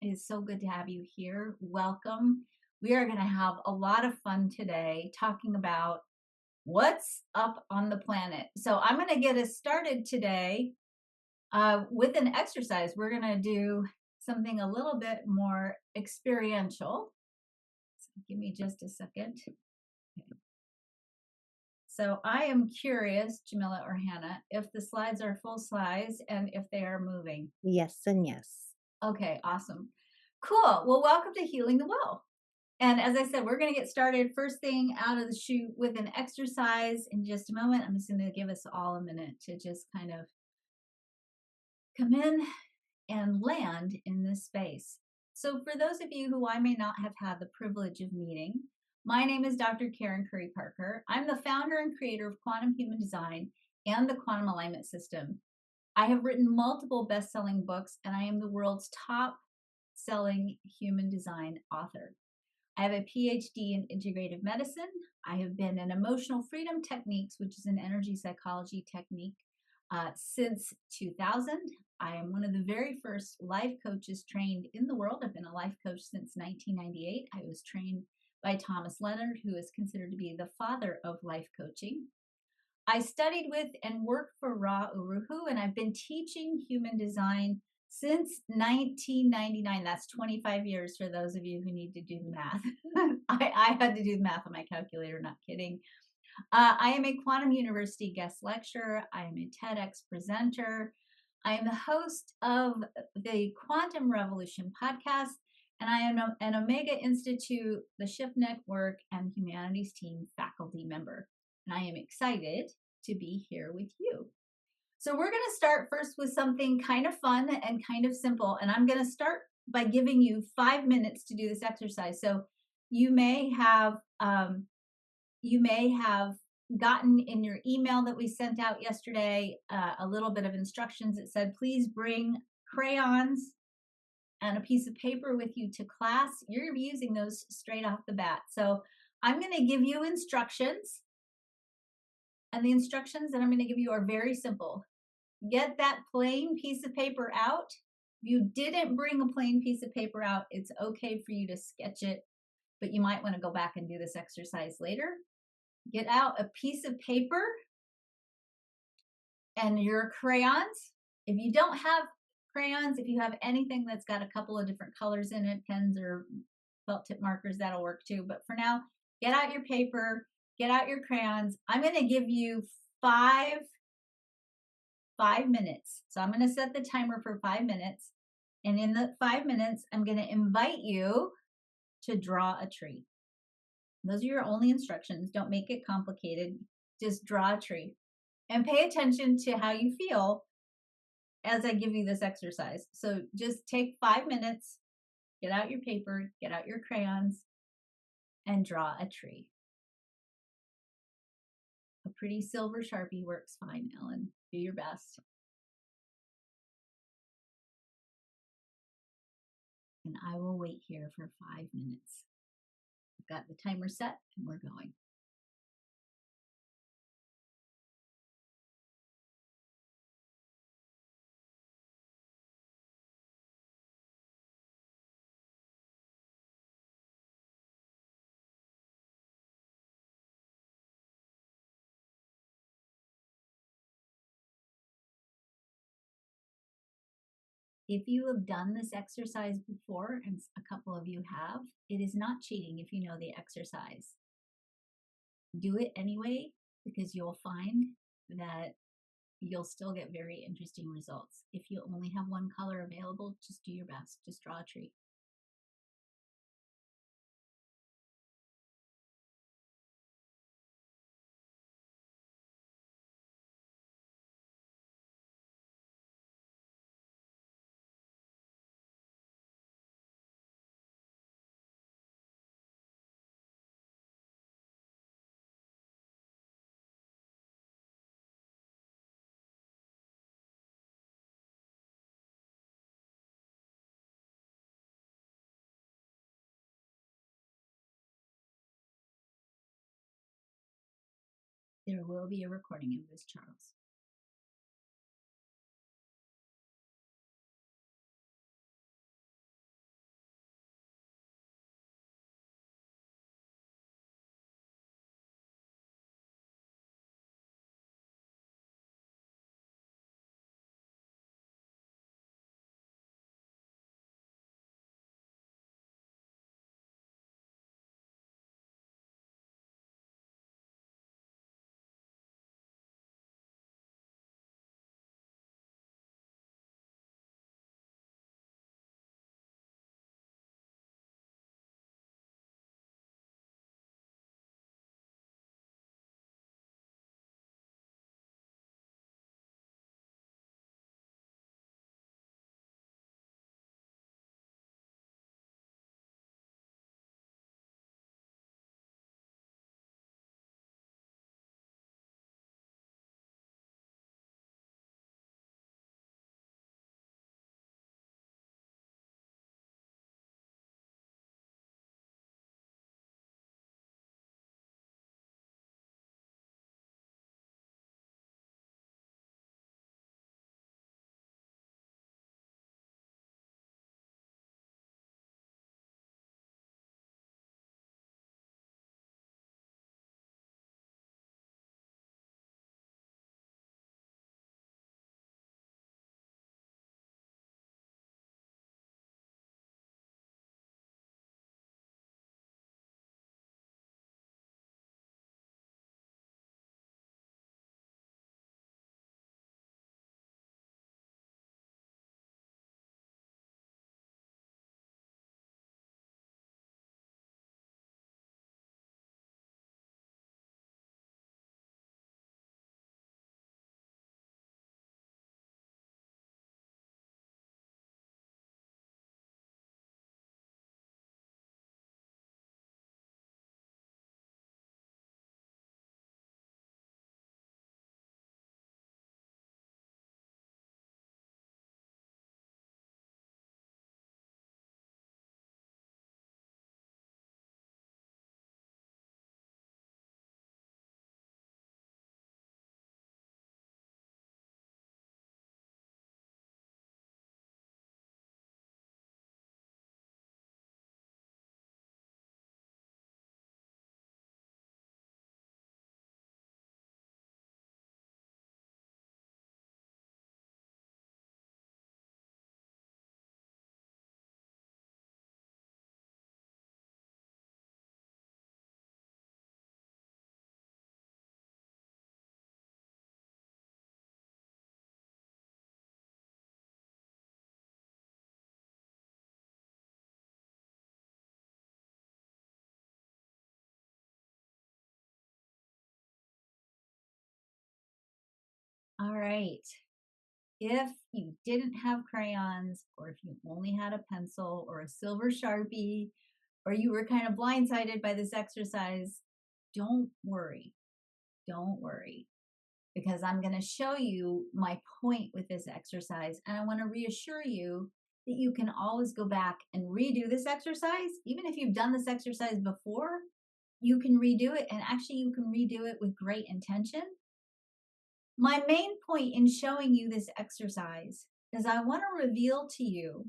It is so good to have you here. Welcome. We are going to have a lot of fun today talking about what's up on the planet. So, I'm going to get us started today with an exercise. We're going to do something a little bit more experiential. So give me just a second. Okay. So, I am curious, Jamila or Hannah, if the slides are full size and if they are moving. Yes and yes. Okay, awesome. Cool. Well, welcome to Healing the Well. And as I said, we're going to get started first thing out of the chute with an exercise in just a moment. I'm just going to give us all a minute to just kind of come in and land in this space. So, for those of you who I may not have had the privilege of meeting, my name is Dr. Karen Curry Parker. I'm the founder and creator of Quantum Human Design and the Quantum Alignment System. I have written multiple best selling books, and I am the world's top selling human design author. I have a PhD in integrative medicine. I have been in emotional freedom techniques, which is an energy psychology technique, since 2000. I am one of the very first life coaches trained in the world. I've been a life coach since 1998. I was trained by Thomas Leonard, who is considered to be the father of life coaching. I studied with and worked for Ra Uru Hu, and I've been teaching human design since 1999. That's 25 years for those of you who need to do the math. I had to do the math on my calculator, not kidding. I am a Quantum University guest lecturer. I am a TEDx presenter. I am the host of the Quantum Revolution podcast, and I am an Omega Institute, the Shift Network, and Humanities Team faculty member. And I am excited to be here with you. So, we're going to start first with something kind of fun and kind of simple. And I'm going to start by giving you 5 minutes to do this exercise. So, you may have gotten in your email that we sent out yesterday a little bit of instructions. It said, please bring crayons and a piece of paper with you to class. You're using those straight off the bat. So I'm going to give you instructions. And the instructions that I'm going to give you are very simple. Get that plain piece of paper out. If you didn't bring a plain piece of paper out, it's okay for you to sketch it, but you might want to go back and do this exercise later. Get out a piece of paper and your crayons. If you don't have crayons, if you have anything that's got a couple of different colors in it, pens or felt tip markers, that'll work too. But for now, get out your paper, get out your crayons. I'm going to give you five minutes. So I'm going to set the timer for 5 minutes. And in the 5 minutes, I'm going to invite you to draw a tree. Those are your only instructions. Don't make it complicated. Just draw a tree and pay attention to how you feel as I give you this exercise. So just take 5 minutes, get out your paper, get out your crayons, and draw a tree. A pretty silver Sharpie works fine, Ellen. Do your best. And I will wait here for 5 minutes. I've got the timer set and we're going. If you have done this exercise before, and a couple of you have, it is not cheating if you know the exercise. Do it anyway, because you'll find that you'll still get very interesting results. If you only have one color available, just do your best. Just draw a tree. There will be a recording of this, Charles. right. If you didn't have crayons, or if you only had a pencil or a silver Sharpie, or you were kind of blindsided by this exercise, don't worry. Don't worry, because I'm going to show you my point with this exercise. And I want to reassure you that you can always go back and redo this exercise. Even if you've done this exercise before, you can redo it. And actually, you can redo it with great intention. My main point in showing you this exercise is I want to reveal to you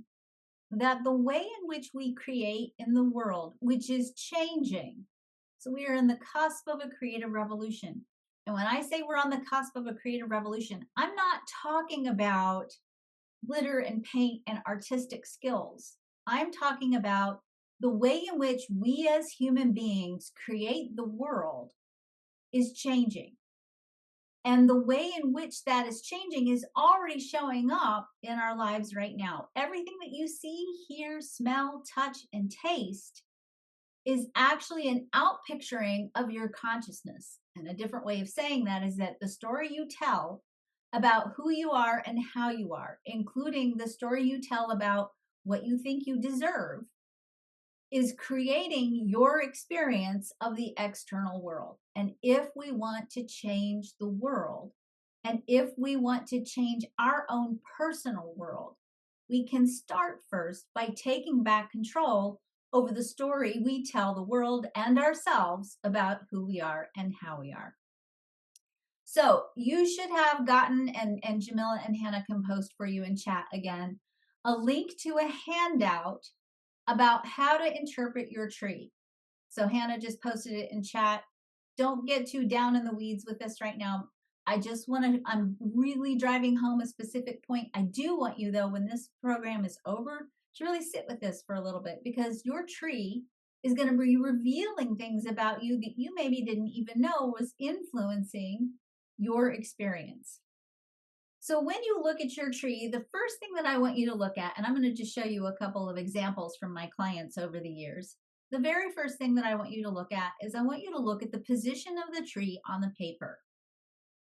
that the way in which we create in the world, which is changing, so we are in the cusp of a creative revolution. And when I say we're on the cusp of a creative revolution, I'm not talking about glitter and paint and artistic skills. I'm talking about the way in which we as human beings create the world is changing. And the way in which that is changing is already showing up in our lives right now. Everything that you see, hear, smell, touch, and taste is actually an outpicturing of your consciousness. And a different way of saying that is that the story you tell about who you are and how you are, including the story you tell about what you think you deserve, is creating your experience of the external world. And if we want to change the world, and if we want to change our own personal world, we can start first by taking back control over the story we tell the world and ourselves about who we are and how we are. So you should have gotten, and Jamila and Hannah can post for you in chat again, a link to a handout about how to interpret your tree. So Hannah just posted it in chat. Don't get too down in the weeds with this right now. I'm really driving home a specific point. I do want you, though, when this program is over, to really sit with this for a little bit, because your tree is going to be revealing things about you that you maybe didn't even know was influencing your experience. So when you look at your tree, the first thing that I want you to look at, and I'm going to just show you a couple of examples from my clients over the years. The very first thing that I want you to look at is I want you to look at the position of the tree on the paper,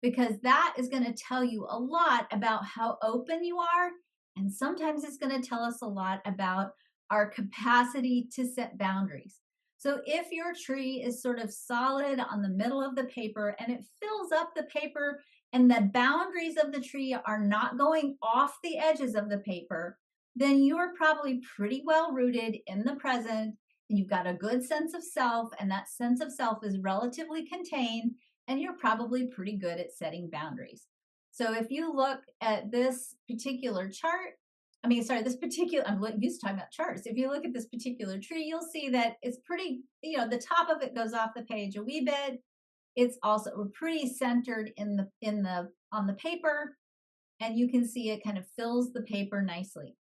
because that is going to tell you a lot about how open you are. And sometimes it's going to tell us a lot about our capacity to set boundaries. So if your tree is sort of solid on the middle of the paper and it fills up the paper and the boundaries of the tree are not going off the edges of the paper, then you're probably pretty well rooted in the present and you've got a good sense of self, and that sense of self is relatively contained, and you're probably pretty good at setting boundaries. So if you look at this particular chart, I'm used to talking about charts. If you look at this particular tree, you'll see that it's pretty, the top of it goes off the page a wee bit. It's also pretty centered on the paper, and you can see it kind of fills the paper nicely.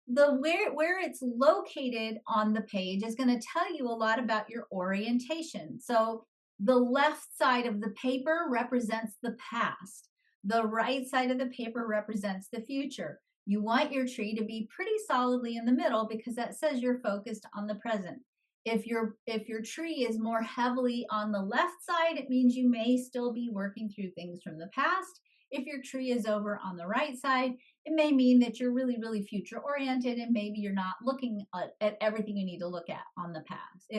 Where it's located on the page is going to tell you a lot about your orientation. So the left side of the paper represents the past. The right side of the paper represents the future. You want your tree to be pretty solidly in the middle, because that says you're focused on the present. If your tree is more heavily on the left side, it means you may still be working through things from the past. If your tree is over on the right side, it may mean that you're really, really future oriented, and maybe you're not looking at everything you need to look at on the past,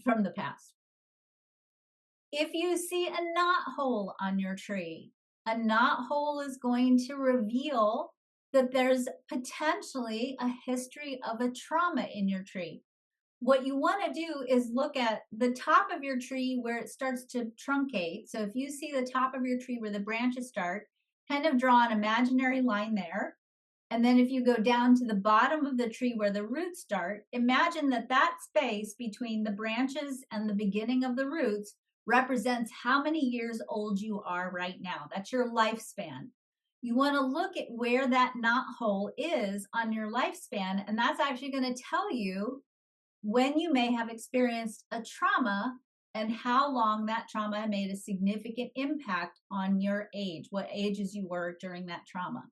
from the past. If you see a knot hole on your tree, a knot hole is going to reveal that there's potentially a history of a trauma in your tree. What you want to do is look at the top of your tree where it starts to truncate. So if you see the top of your tree where the branches start, kind of draw an imaginary line there. And then if you go down to the bottom of the tree where the roots start, imagine that space between the branches and the beginning of the roots represents how many years old you are right now. That's your lifespan. You want to look at where that knot hole is on your lifespan, and that's actually going to tell you when you may have experienced a trauma and how long that trauma made a significant impact on your age, what ages you were during that trauma.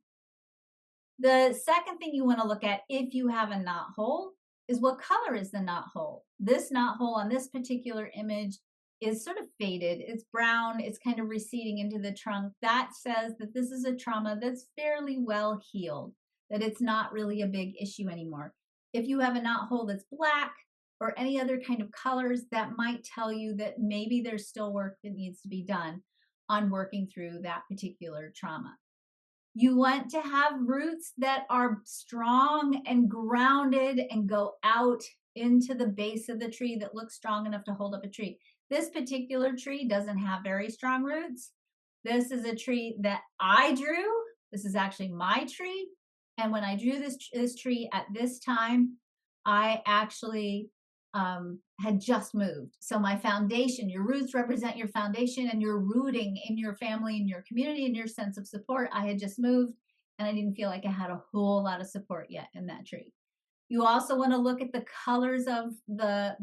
The second thing you want to look at, if you have a knot hole, is what color is the knot hole. This knot hole on this particular image is sort of faded. It's brown, it's kind of receding into the trunk. That says that this is a trauma that's fairly well healed, that it's not really a big issue anymore. If you have a knot hole that's black or any other kind of colors, that might tell you that maybe there's still work that needs to be done on working through that particular trauma. You want to have roots that are strong and grounded and go out into the base of the tree that looks strong enough to hold up a tree. This particular tree doesn't have very strong roots. This is a tree that I drew. This is actually my tree. And when I drew this tree at this time, I actually had just moved. So my foundation, your roots represent your foundation and your rooting in your family and your community and your sense of support. I had just moved and I didn't feel like I had a whole lot of support yet in that tree. You also want to look at the colors of the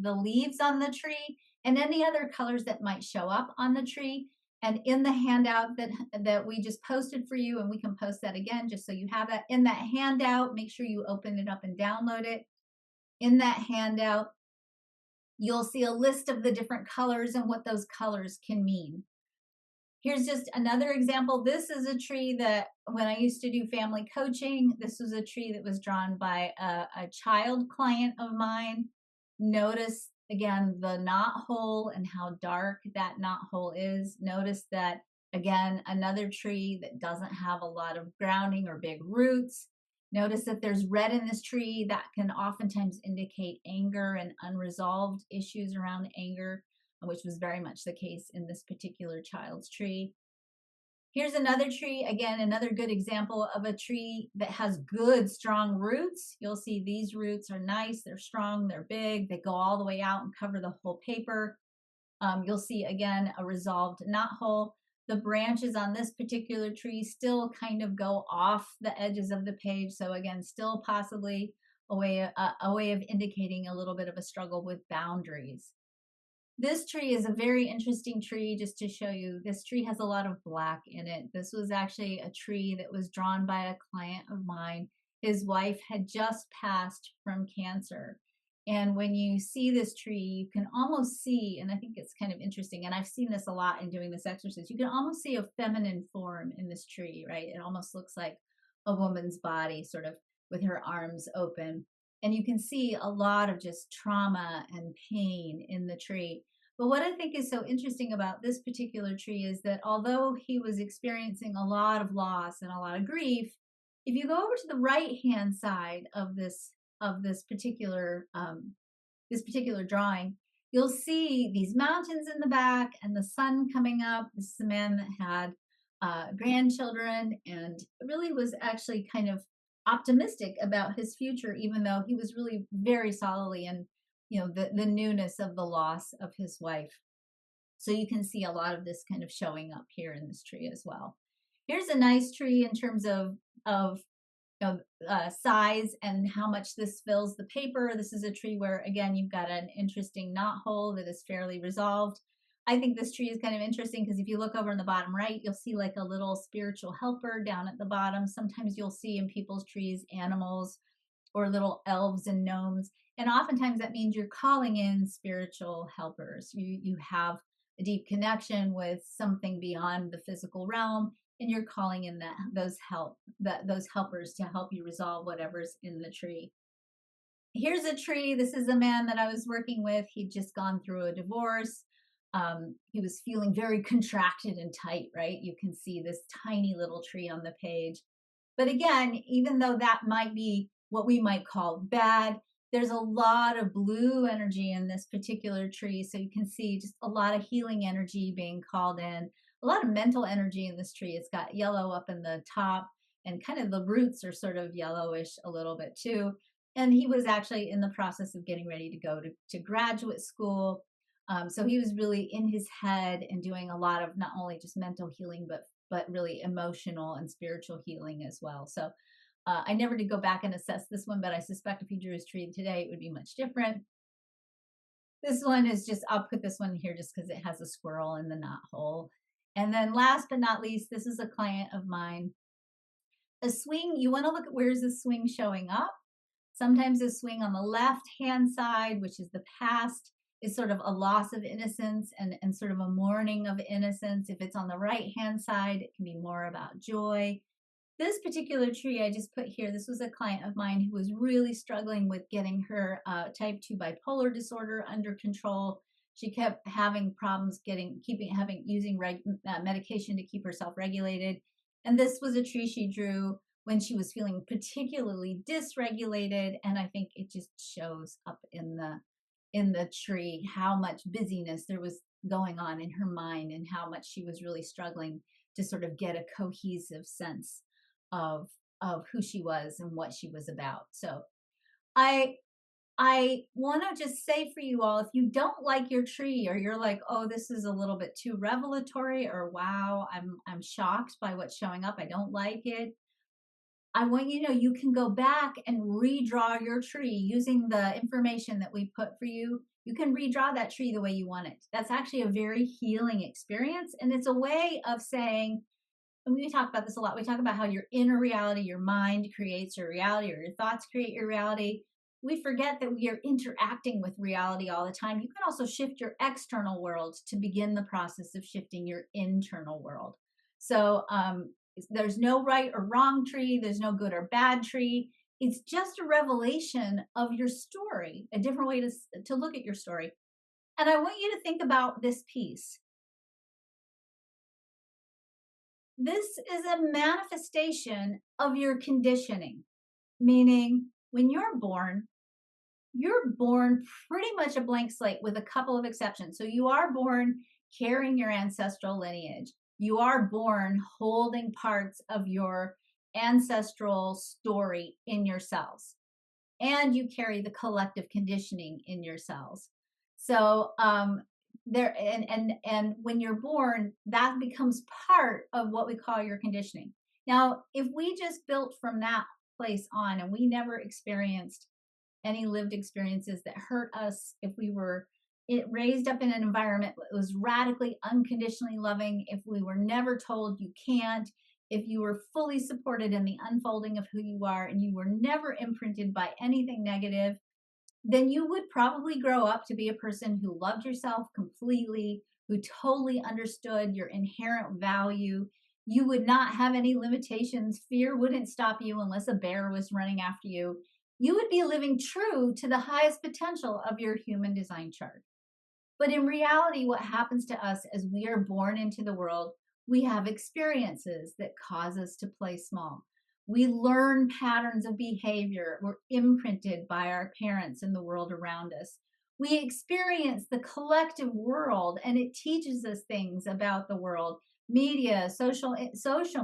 leaves on the tree and any other colors that might show up on the tree. And in the handout that we just posted for you, and we can post that again just so you have that in that handout, make sure you open it up and download it. In that handout, you'll see a list of the different colors and what those colors can mean. Here's just another example. This is a tree that when I used to do family coaching, this was a tree that was drawn by a child client of mine. Notice again the knot hole and how dark that knot hole is. Notice that again, another tree that doesn't have a lot of grounding or big roots. Notice that there's red in this tree. That can oftentimes indicate anger and unresolved issues around anger, which was very much the case in this particular child's tree. Here's another tree, again, another good example of a tree that has good, strong roots. You'll see these roots are nice, they're strong, they're big, they go all the way out and cover the whole paper. You'll see, again, a resolved knot hole. The branches on this particular tree still kind of go off the edges of the page. So again, still possibly a way of indicating a little bit of a struggle with boundaries. This tree is a very interesting tree, just to show you. This tree has a lot of black in it. This was actually a tree that was drawn by a client of mine. His wife had just passed from cancer. And when you see this tree, you can almost see, and I think it's kind of interesting, and I've seen this a lot in doing this exercise, you can almost see a feminine form in this tree, right? It almost looks like a woman's body, sort of with her arms open. And you can see a lot of just trauma and pain in the tree. But what I think is so interesting about this particular tree is that although he was experiencing a lot of loss and a lot of grief, if you go over to the right hand side of this particular drawing, you'll see these mountains in the back and the sun coming up. This is a man that had grandchildren and really was actually kind of optimistic about his future, even though he was really very solidly in the newness of the loss of his wife. So you can see a lot of this kind of showing up here in this tree as well. Here's a nice tree in terms of size and how much this fills the paper. This is a tree where, again, you've got an interesting knot hole that is fairly resolved. I think this tree is kind of interesting because if you look over in the bottom right, you'll see like a little spiritual helper down at the bottom. Sometimes you'll see in people's trees animals or little elves and gnomes. And oftentimes that means you're calling in spiritual helpers. You have a deep connection with something beyond the physical realm, and you're calling in those helpers to help you resolve whatever's in the tree. Here's a tree. This is a man that I was working with. He'd just gone through a divorce. He was feeling very contracted and tight, right? You can see this tiny little tree on the page. But again, even though that might be what we might call bad, there's a lot of blue energy in this particular tree. So you can see just a lot of healing energy being called in, a lot of mental energy in this tree. It's got yellow up in the top, and kind of the roots are sort of yellowish a little bit too. And he was actually in the process of getting ready to go to graduate school. So he was really in his head and doing a lot of not only just mental healing, but really emotional and spiritual healing as well. So I never did go back and assess this one, but I suspect if he drew his tree today, it would be much different. This one is just, I'll put this one here just because it has a squirrel in the knot hole. And then last but not least, this is a client of mine. A swing, you want to look at where's the swing showing up. Sometimes a swing on the left hand side, which is the past, is sort of a loss of innocence and sort of a mourning of innocence. If it's on the right hand side, it can be more about joy. This particular tree I just put here, this was a client of mine who was really struggling with getting her type 2 bipolar disorder under control. She kept having problems using medication to keep herself regulated. And this was a tree she drew when she was feeling particularly dysregulated. And I think it just shows up in the tree how much busyness there was going on in her mind and how much she was really struggling to sort of get a cohesive sense of who she was and what she was about. So I want to just say for you all, if you don't like your tree, or you're like, oh, this is a little bit too revelatory, or wow, I'm shocked by what's showing up, I don't like it, I want you to know you can go back and redraw your tree using the information that we put for you. You can redraw that tree the way you want it. That's actually a very healing experience. And it's a way of saying, and we talk about this a lot. We talk about how your inner reality, your mind creates your reality, or your thoughts create your reality. We forget that we are interacting with reality all the time. You can also shift your external world to begin the process of shifting your internal world. So there's no right or wrong tree. There's no good or bad tree. It's just a revelation of your story, a different way to look at your story. And I want you to think about this piece. This is a manifestation of your conditioning, meaning when you're born pretty much a blank slate with a couple of exceptions. So you are born carrying your ancestral lineage. You are born holding parts of your ancestral story in your cells, and you carry the collective conditioning in your cells. So there and when you're born, that becomes part of what we call your conditioning. Now, if we just built from that place on and we never experienced any lived experiences that hurt us, if we were raised up in an environment that was radically unconditionally loving, if we were never told you can't, if you were fully supported in the unfolding of who you are and you were never imprinted by anything negative, then you would probably grow up to be a person who loved yourself completely, who totally understood your inherent value. You would not have any limitations. Fear wouldn't stop you unless a bear was running after you. You would be living true to the highest potential of your human design chart. But in reality, what happens to us as we are born into the world, we have experiences that cause us to play small. We learn patterns of behavior. We're imprinted by our parents and the world around us. We experience the collective world, and it teaches us things about the world. Media, social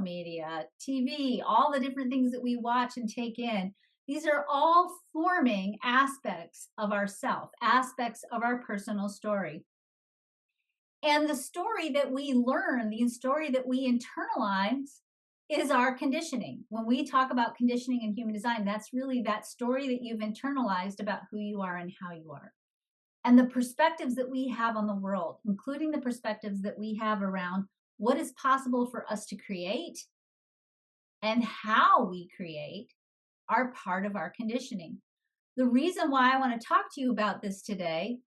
media, TV, all the different things that we watch and take in. These are all forming aspects of ourself, aspects of our personal story. And the story that we learn, the story that we internalize, is our conditioning. When we talk about conditioning in human design, that's really that story that you've internalized about who you are and how you are. And the perspectives that we have on the world, including the perspectives that we have around what is possible for us to create and how we create, are part of our conditioning. The reason why I want to talk to you about this today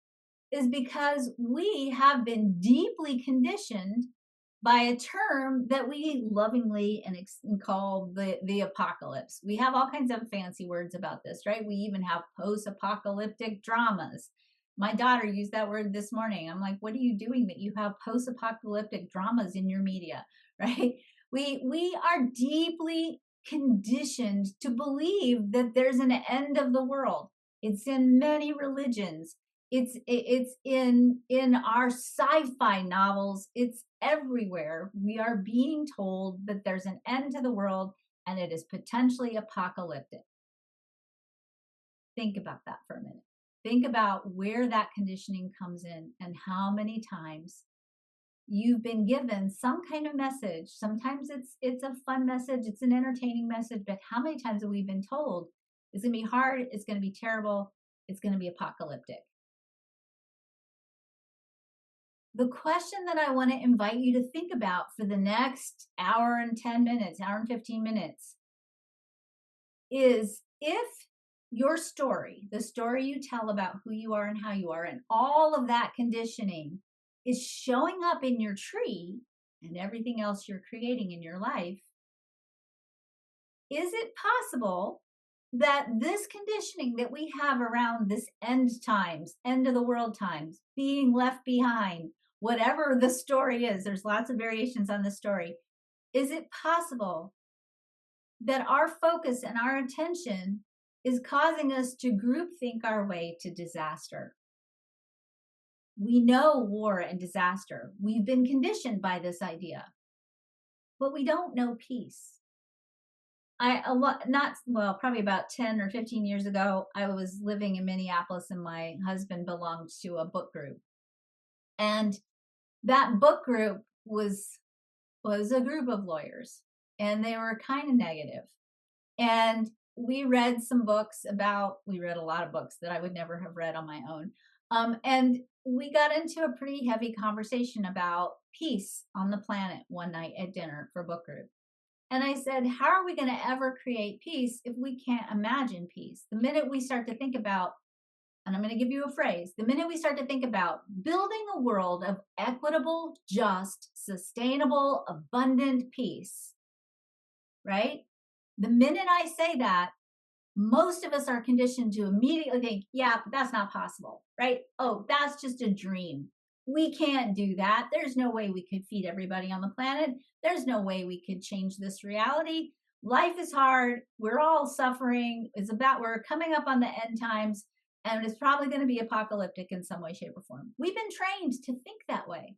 is because we have been deeply conditioned by a term that we lovingly and call the apocalypse. We have all kinds of fancy words about this, right? We even have post-apocalyptic dramas. My daughter used that word this morning. I'm like, what are you doing that you have post-apocalyptic dramas in your media, right? We are deeply conditioned to believe that there's an end of the world. It's in many religions. It's in our sci-fi novels. It's everywhere. We are being told that there's an end to the world and it is potentially apocalyptic. Think about that for a minute. Think about where that conditioning comes in and how many times you've been given some kind of message. Sometimes it's a fun message, it's an entertaining message, but how many times have we been told it's going to be hard, it's going to be terrible, it's going to be apocalyptic? The question that I want to invite you to think about for the next hour and 10 minutes, hour and 15 minutes, is if your story, the story you tell about who you are and how you are, and all of that conditioning is showing up in your tree and everything else you're creating in your life, is it possible that this conditioning that we have around this end times, end of the world times, being left behind, whatever the story is, there's lots of variations on the story. Is it possible that our focus and our attention is causing us to groupthink our way to disaster? We know war and disaster. We've been conditioned by this idea, but we don't know peace. Probably about 10 or 15 years ago, I was living in Minneapolis and my husband belonged to a book group. And that book group was a group of lawyers, and they were kind of negative. And we read a lot of books that I would never have read on my own. And we got into a pretty heavy conversation about peace on the planet one night at dinner for book group. And I said, how are we going to ever create peace if we can't imagine peace? The minute we start to think about, and I'm going to give you a phrase, the minute we start to think about building a world of equitable, just, sustainable, abundant peace, right? The minute I say that, most of us are conditioned to immediately think, yeah, but that's not possible, right? Oh, that's just a dream. We can't do that. There's no way we could feed everybody on the planet. There's no way we could change this reality. Life is hard. We're all suffering. We're coming up on the end times, and it's probably going to be apocalyptic in some way, shape, or form. We've been trained to think that way.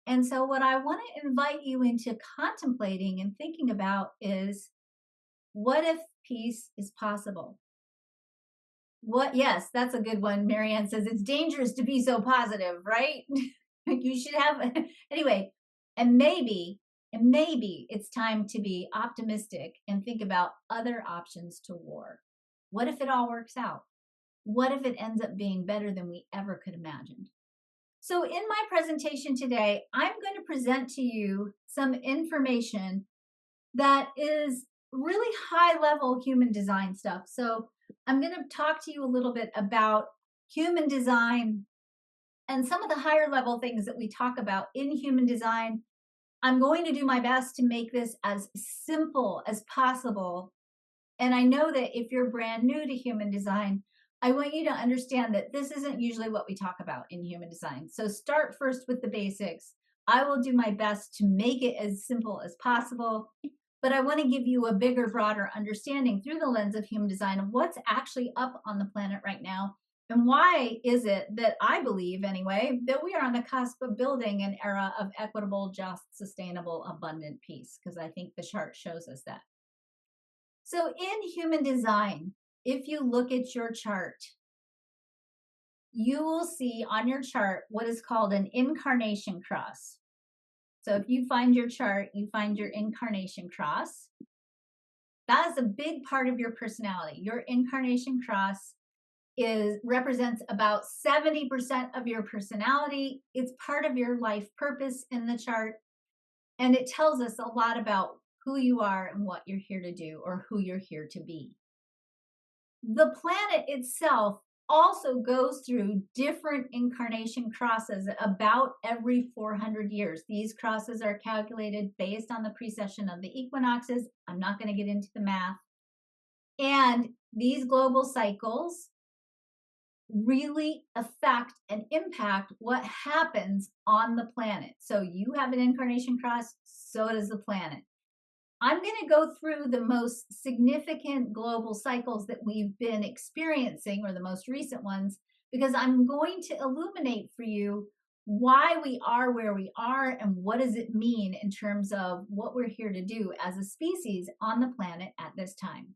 And so what I want to invite you into contemplating and thinking about is, what if peace is possible? Yes, that's a good one. Marianne says it's dangerous to be so positive, right? You should have, anyway, and maybe it's time to be optimistic and think about other options to war. What if it all works out? What if it ends up being better than we ever could imagine? So in my presentation today, I'm going to present to you some information that is really high level human design stuff. So I'm going to talk to you a little bit about human design and some of the higher level things that we talk about in human design. I'm going to do my best to make this as simple as possible. And I know that if you're brand new to human design, I want you to understand that this isn't usually what we talk about in human design. So start first with the basics. I will do my best to make it as simple as possible, but I want to give you a bigger, broader understanding through the lens of human design of what's actually up on the planet right now. And why is it that I believe, anyway, that we are on the cusp of building an era of equitable, just, sustainable, abundant peace? Because I think the chart shows us that. So in human design, if you look at your chart, you will see on your chart what is called an incarnation cross. So if you find your chart, you find your incarnation cross. That is a big part of your personality. Your incarnation cross represents about 70% of your personality. It's part of your life purpose in the chart. And it tells us a lot about who you are and what you're here to do, or who you're here to be. The planet itself also goes through different incarnation crosses about every 400 years. These crosses are calculated based on the precession of the equinoxes. I'm not going to get into the math. And these global cycles really affect and impact what happens on the planet. So you have an incarnation cross, so does the planet. I'm going to go through the most significant global cycles that we've been experiencing, or the most recent ones, because I'm going to illuminate for you why we are where we are and what does it mean in terms of what we're here to do as a species on the planet at this time.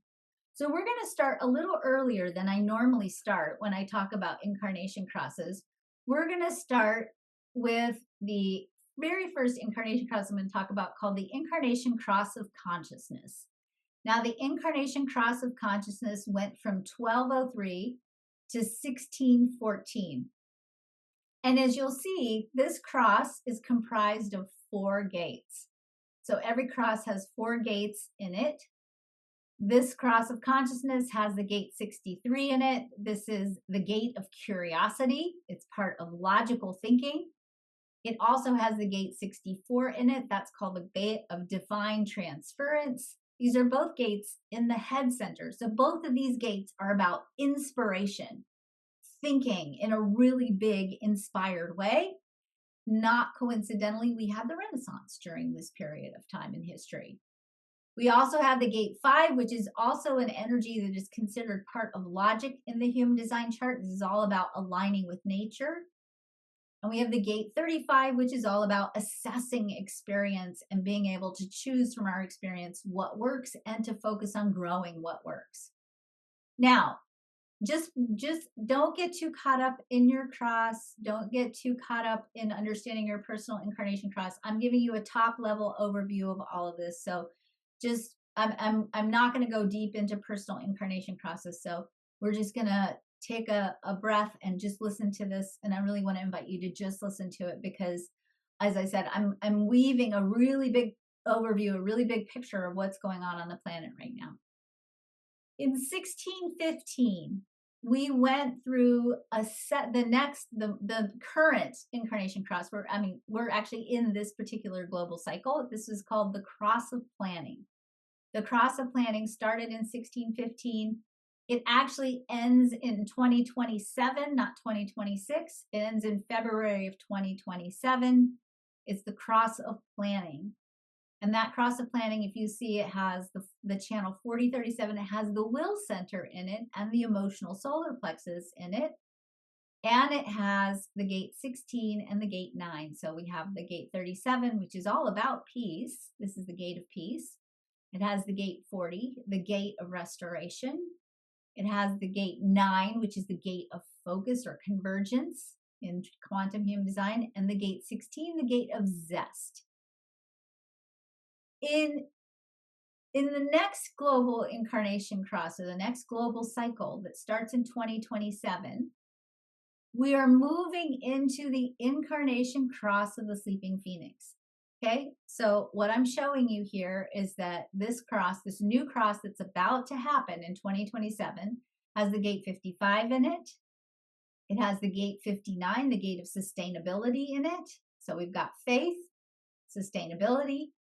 So we're going to start a little earlier than I normally start when I talk about incarnation crosses. We're going to start with the very first incarnation cross I'm going to talk about, called the incarnation cross of consciousness. Now, the incarnation cross of consciousness went from 1203 to 1614. And as you'll see, this cross is comprised of 4 gates. So every cross has 4 gates in it. This cross of consciousness has the gate 63 in it. This is the gate of curiosity. It's part of logical thinking. It also has the gate 64 in it. That's called the gate of divine transference. These are both gates in the head center. So both of these gates are about inspiration, thinking in a really big, inspired way. Not coincidentally, we had the Renaissance during this period of time in history. We also have the gate 5, which is also an energy that is considered part of logic in the human design chart. This is all about aligning with nature. And we have the gate 35, which is all about assessing experience and being able to choose from our experience what works and to focus on growing what works. Now, just don't get too caught up in your cross. Don't get too caught up in understanding your personal incarnation cross. I'm giving you a top level overview of all of this. So just I'm not going to go deep into personal incarnation crosses. So we're just going to take a breath and just listen to this. And I really want to invite you to just listen to it because, as I said, I'm weaving a really big overview, a really big picture of what's going on the planet right now. In 1615, we went through the current incarnation cross. We're actually in this particular global cycle. This is called the cross of planning. The cross of planning started in 1615. It actually ends in 2027, not 2026. It ends in February of 2027. It's the cross of planning. And that cross of planning, if you see, it has the channel 4037. It has the will center in it and the emotional solar plexus in it. And it has the gate 16 and the gate 9. So we have the gate 37, which is all about peace. This is the gate of peace. It has the gate 40, the gate of restoration. It has the gate 9, which is the gate of focus or convergence in quantum human design. And the gate 16, the gate of zest. In the next global incarnation cross, or the next global cycle that starts in 2027, we are moving into the incarnation cross of the sleeping phoenix. Okay, so what I'm showing you here is that this new cross that's about to happen in 2027, has the gate 55 in it. It has the gate 59, the gate of sustainability in it. So we've got faith, sustainability,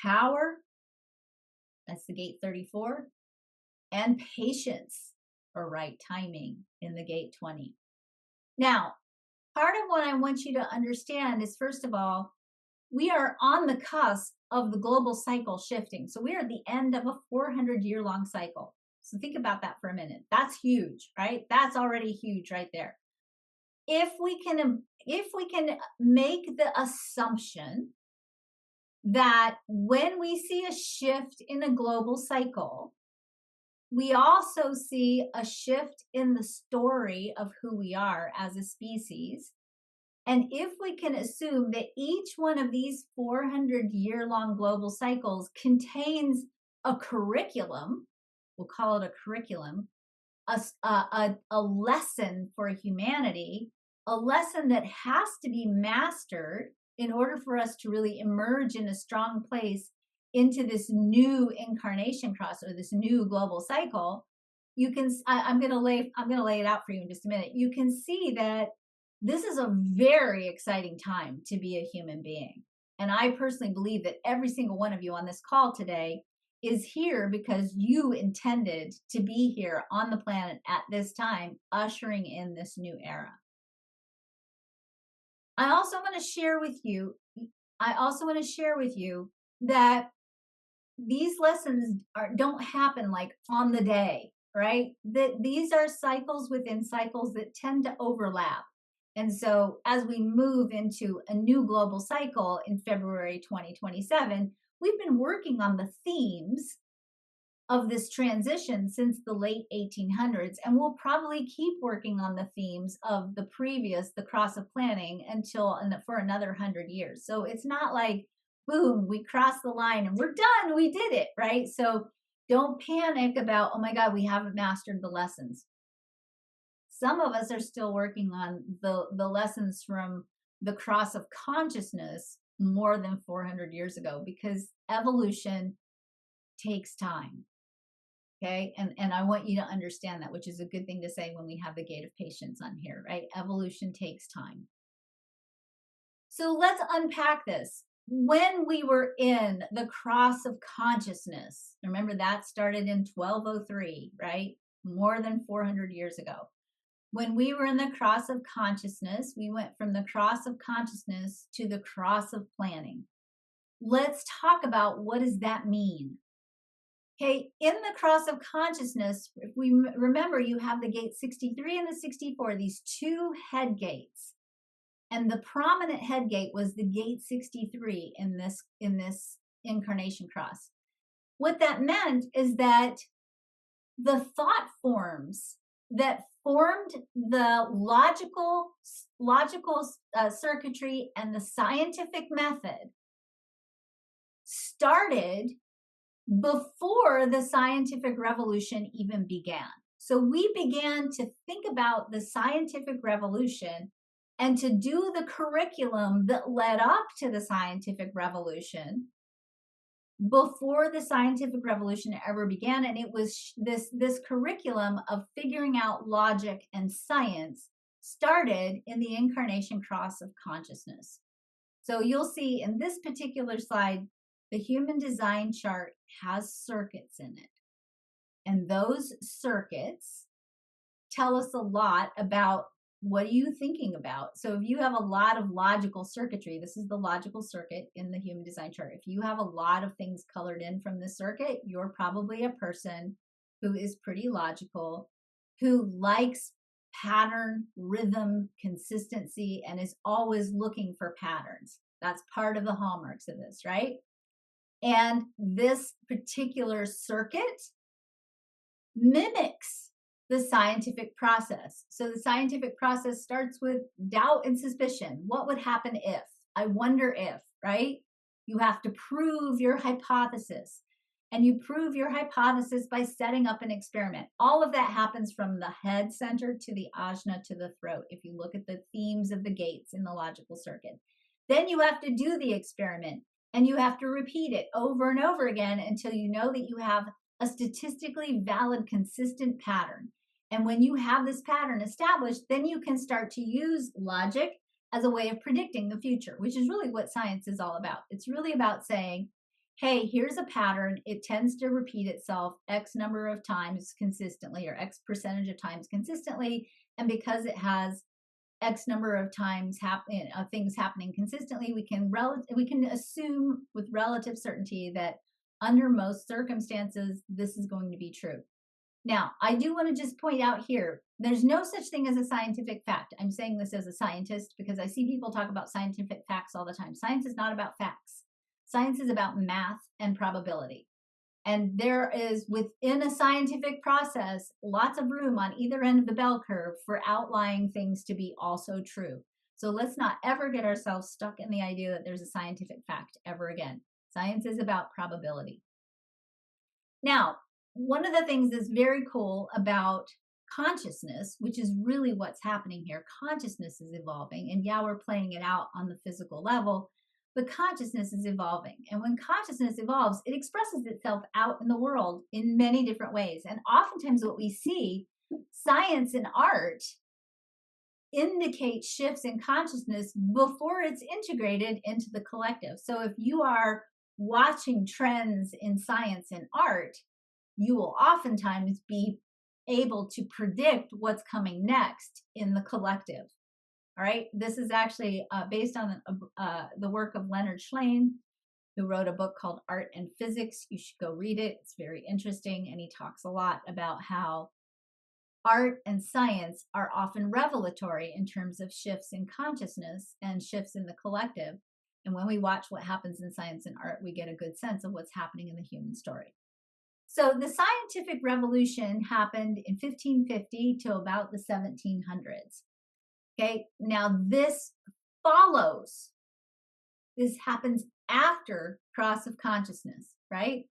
power, that's the gate 34, and patience or right timing in the gate 20. Now, part of what I want you to understand is, first of all, we are on the cusp of the global cycle shifting. So we are at the end of a 400-year-long cycle. So think about that for a minute. That's huge, right? That's already huge right there. If we can make the assumption that when we see a shift in a global cycle, we also see a shift in the story of who we are as a species. And if we can assume that each one of these 400-year-long global cycles contains a curriculum, we'll call it a curriculum, a lesson for humanity, a lesson that has to be mastered in order for us to really emerge in a strong place into this new incarnation cross or this new global cycle, I'm going to lay it out for you in just a minute. You can see that this is a very exciting time to be a human being. And I personally believe that every single one of you on this call today is here because you intended to be here on the planet at this time, ushering in this new era. I also want to share with you that these lessons don't happen like on the day, right? That these are cycles within cycles that tend to overlap. And so as we move into a new global cycle in February 2027, we've been working on the themes of this transition since the late 1800s, and we'll probably keep working on the themes of the cross of planning for another 100 years. So it's not like, boom, we crossed the line and we're done, we did it, right? So don't panic about, oh my God, we haven't mastered the lessons. Some of us are still working on the lessons from the cross of consciousness more than 400 years ago, because evolution takes time. Okay. And I want you to understand that, which is a good thing to say when we have the gate of patience on here, right? Evolution takes time. So let's unpack this. When we were in the cross of consciousness, remember that started in 1203, right? More than 400 years ago. When we were in the cross of consciousness, we went from the cross of consciousness to the cross of planning. Let's talk about what does that mean? Okay, in the cross of consciousness, if we remember, you have the gate 63 and the 64, these two head gates. And the prominent head gate was the gate 63 in this incarnation cross. What that meant is that the thought forms that formed the logical circuitry and the scientific method started before the scientific revolution even began. So we began to think about the scientific revolution and to do the curriculum that led up to the scientific revolution before the scientific revolution ever began. And it was this curriculum of figuring out logic and science started in the incarnation cross of consciousness. So you'll see in this particular slide, the human design chart has circuits in it. And those circuits tell us a lot about what are you thinking about. So if you have a lot of logical circuitry, this is the logical circuit in the human design chart. If you have a lot of things colored in from this circuit, you're probably a person who is pretty logical, who likes pattern, rhythm, consistency, and is always looking for patterns. That's part of the hallmarks of this, right? And this particular circuit mimics the scientific process. So the scientific process starts with doubt and suspicion. What would happen if? I wonder if, right? You have to prove your hypothesis. And you prove your hypothesis by setting up an experiment. All of that happens from the head center to the ajna to the throat, if you look at the themes of the gates in the logical circuit. Then you have to do the experiment and you have to repeat it over and over again until you know that you have a statistically valid, consistent pattern. And when you have this pattern established, then you can start to use logic as a way of predicting the future, which is really what science is all about. It's really about saying, hey, here's a pattern. It tends to repeat itself X number of times consistently, or X percentage of times consistently. And because it has X number of times things happening consistently, we can assume with relative certainty that under most circumstances, this is going to be true. Now, I do want to just point out here, there's no such thing as a scientific fact. I'm saying this as a scientist because I see people talk about scientific facts all the time. Science is not about facts. Science is about math and probability. And there is, within a scientific process, lots of room on either end of the bell curve for outlying things to be also true. So let's not ever get ourselves stuck in the idea that there's a scientific fact ever again. Science is about probability. Now, one of the things that's very cool about consciousness, which is really what's happening here, consciousness is evolving. And yeah, we're playing it out on the physical level, but consciousness is evolving. And when consciousness evolves, it expresses itself out in the world in many different ways. And oftentimes what we see, science and art indicate shifts in consciousness before it's integrated into the collective. So if you are watching trends in science and art, you will oftentimes be able to predict what's coming next in the collective. All right, this is actually based on the work of Leonard Shlain, who wrote a book called Art and Physics. You should go read it. It's very interesting, and he talks a lot about how art and science are often revelatory in terms of shifts in consciousness and shifts in the collective. And when we watch what happens in science and art, we get a good sense of what's happening in the human story. So the scientific revolution happened in 1550 to about the 1700s. Okay, now this happens after cross of consciousness, right?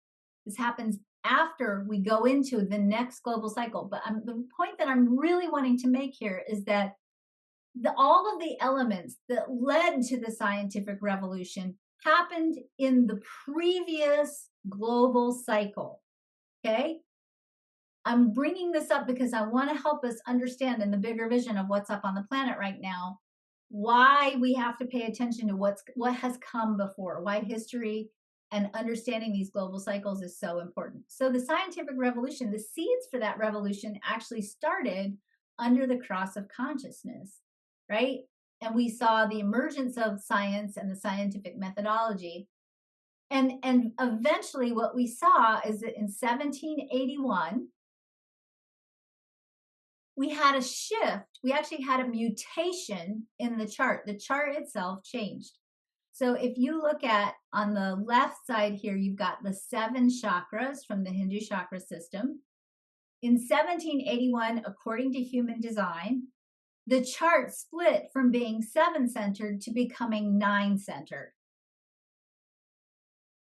This happens after we go into the next global cycle. But the point that I'm really wanting to make here is that all of the elements that led to the scientific revolution happened in the previous global cycle, okay? I'm bringing this up because I want to help us understand in the bigger vision of what's up on the planet right now, why we have to pay attention to what has come before, why history and understanding these global cycles is so important. So the scientific revolution, the seeds for that revolution actually started under the cross of consciousness, right? And we saw the emergence of science and the scientific methodology. And eventually what we saw is that in 1781, we had a shift. We actually had a mutation in the chart. The chart itself changed. So if you look at on the left side here, you've got the 7 chakras from the Hindu chakra system. In 1781, according to human design, the chart split from being 7-centered to becoming 9-centered.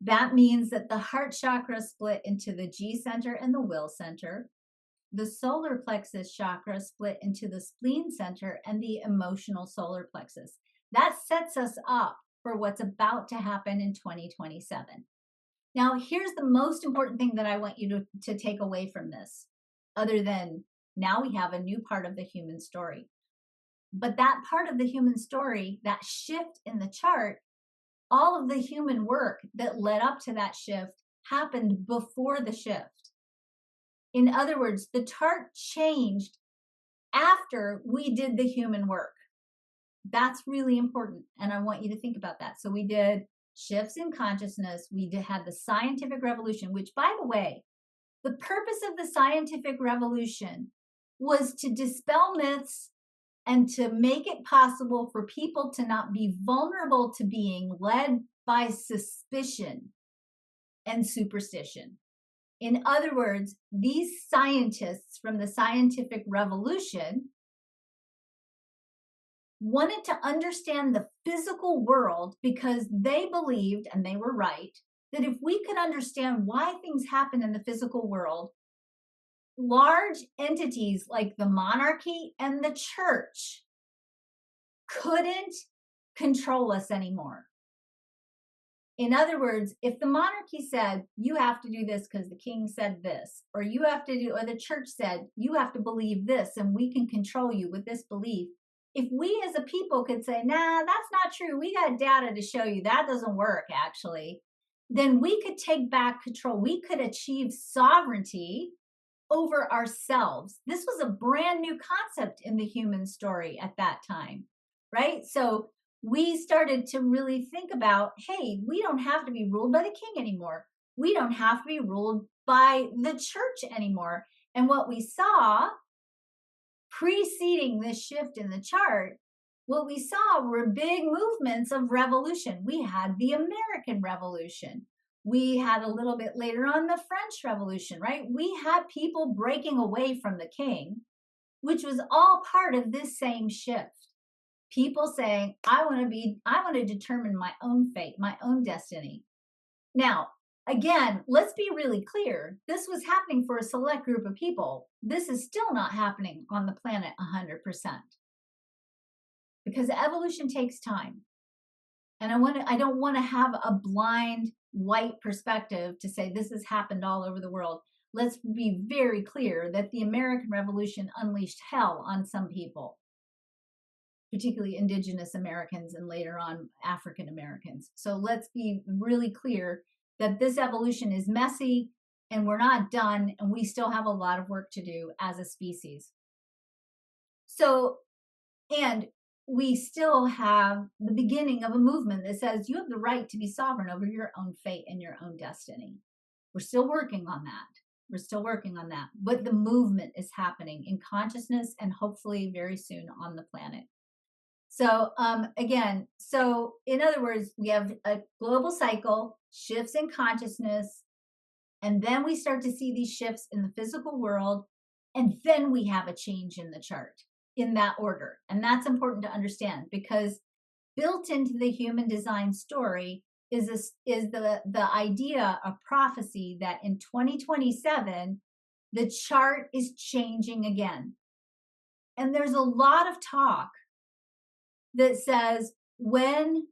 That means that the heart chakra split into the G center and the will center. The solar plexus chakra split into the spleen center and the emotional solar plexus. That sets us up for what's about to happen in 2027. Now, here's the most important thing that I want you to take away from this, other than now we have a new part of the human story. But that part of the human story, that shift in the chart, all of the human work that led up to that shift happened before the shift. In other words, the chart changed after we did the human work. That's really important. And I want you to think about that. So we did shifts in consciousness. We had the scientific revolution, which, by the way, the purpose of the scientific revolution was to dispel myths and to make it possible for people to not be vulnerable to being led by suspicion and superstition. In other words, these scientists from the scientific revolution wanted to understand the physical world because they believed, and they were right, that if we could understand why things happen in the physical world, large entities like the monarchy and the church couldn't control us anymore. In other words, if the monarchy said, you have to do this because the king said this, or you have to do, or the church said, you have to believe this and we can control you with this belief. If we as a people could say, nah, that's not true, we got data to show you that doesn't work actually, then we could take back control. We could achieve sovereignty over ourselves. This was a brand new concept in the human story at that time, right? So we started to really think about, hey, we don't have to be ruled by the king anymore. We don't have to be ruled by the church anymore. And what we saw preceding this shift in the chart, what we saw were big movements of revolution. We had the American Revolution. We had a little bit later on the French Revolution, right? We had people breaking away from the king, which was all part of this same shift. People saying, I want to determine my own fate, my own destiny. Now, again, let's be really clear. This was happening for a select group of people. This is still not happening on the planet 100%. Because evolution takes time. And I don't want to have a blind white perspective to say this has happened all over the world. Let's be very clear that the American Revolution unleashed hell on some people, particularly indigenous Americans and later on African Americans. So let's be really clear that this evolution is messy and we're not done and we still have a lot of work to do as a species. So, and we still have the beginning of a movement that says you have the right to be sovereign over your own fate and your own destiny. We're still working on that. We're still working on that. But the movement is happening in consciousness and hopefully very soon on the planet. So again, so in other words, we have a global cycle, shifts in consciousness, and then we start to see these shifts in the physical world, and then we have a change in the chart in that order. And that's important to understand because built into the human design story is the idea of prophecy that in 2027, the chart is changing again. And there's a lot of talk that says when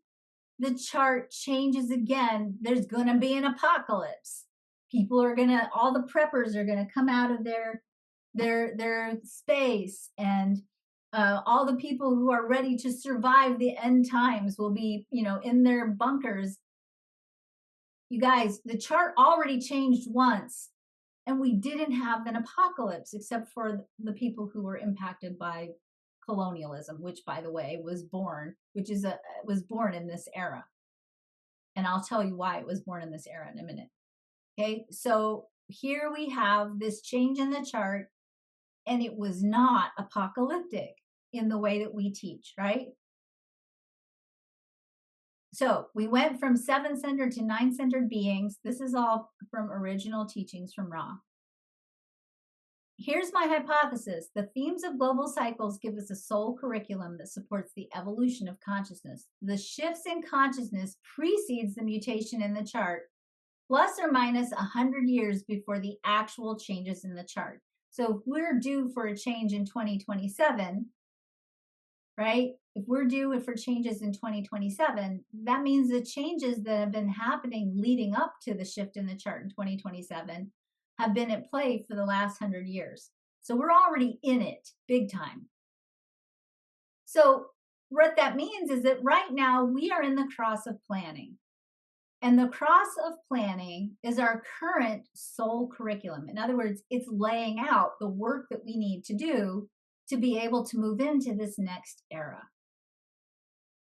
the chart changes again, there's going to be an apocalypse. People are gonna, all the preppers are gonna come out of their space, and all the people who are ready to survive the end times will be, in their bunkers. You guys, the chart already changed once, and we didn't have an apocalypse except for the people who were impacted by colonialism, which, by the way, was born in this era. And I'll tell you why it was born in this era in a minute. Okay, so here we have this change in the chart, and it was not apocalyptic in the way that we teach, right? So we went from 7-centered to 9-centered beings. This is all from original teachings from Ra. Here's my hypothesis. The themes of global cycles give us a soul curriculum that supports the evolution of consciousness. The shifts in consciousness precedes the mutation in the chart, plus or minus 100 years before the actual changes in the chart. So if we're due for a change in 2027, right? If we're due for changes in 2027, that means the changes that have been happening leading up to the shift in the chart in 2027 have been at play for the last 100 years. So we're already in it big time. So what that means is that right now we are in the cross of planning. And the cross of planning is our current soul curriculum. In other words, it's laying out the work that we need to do to be able to move into this next era.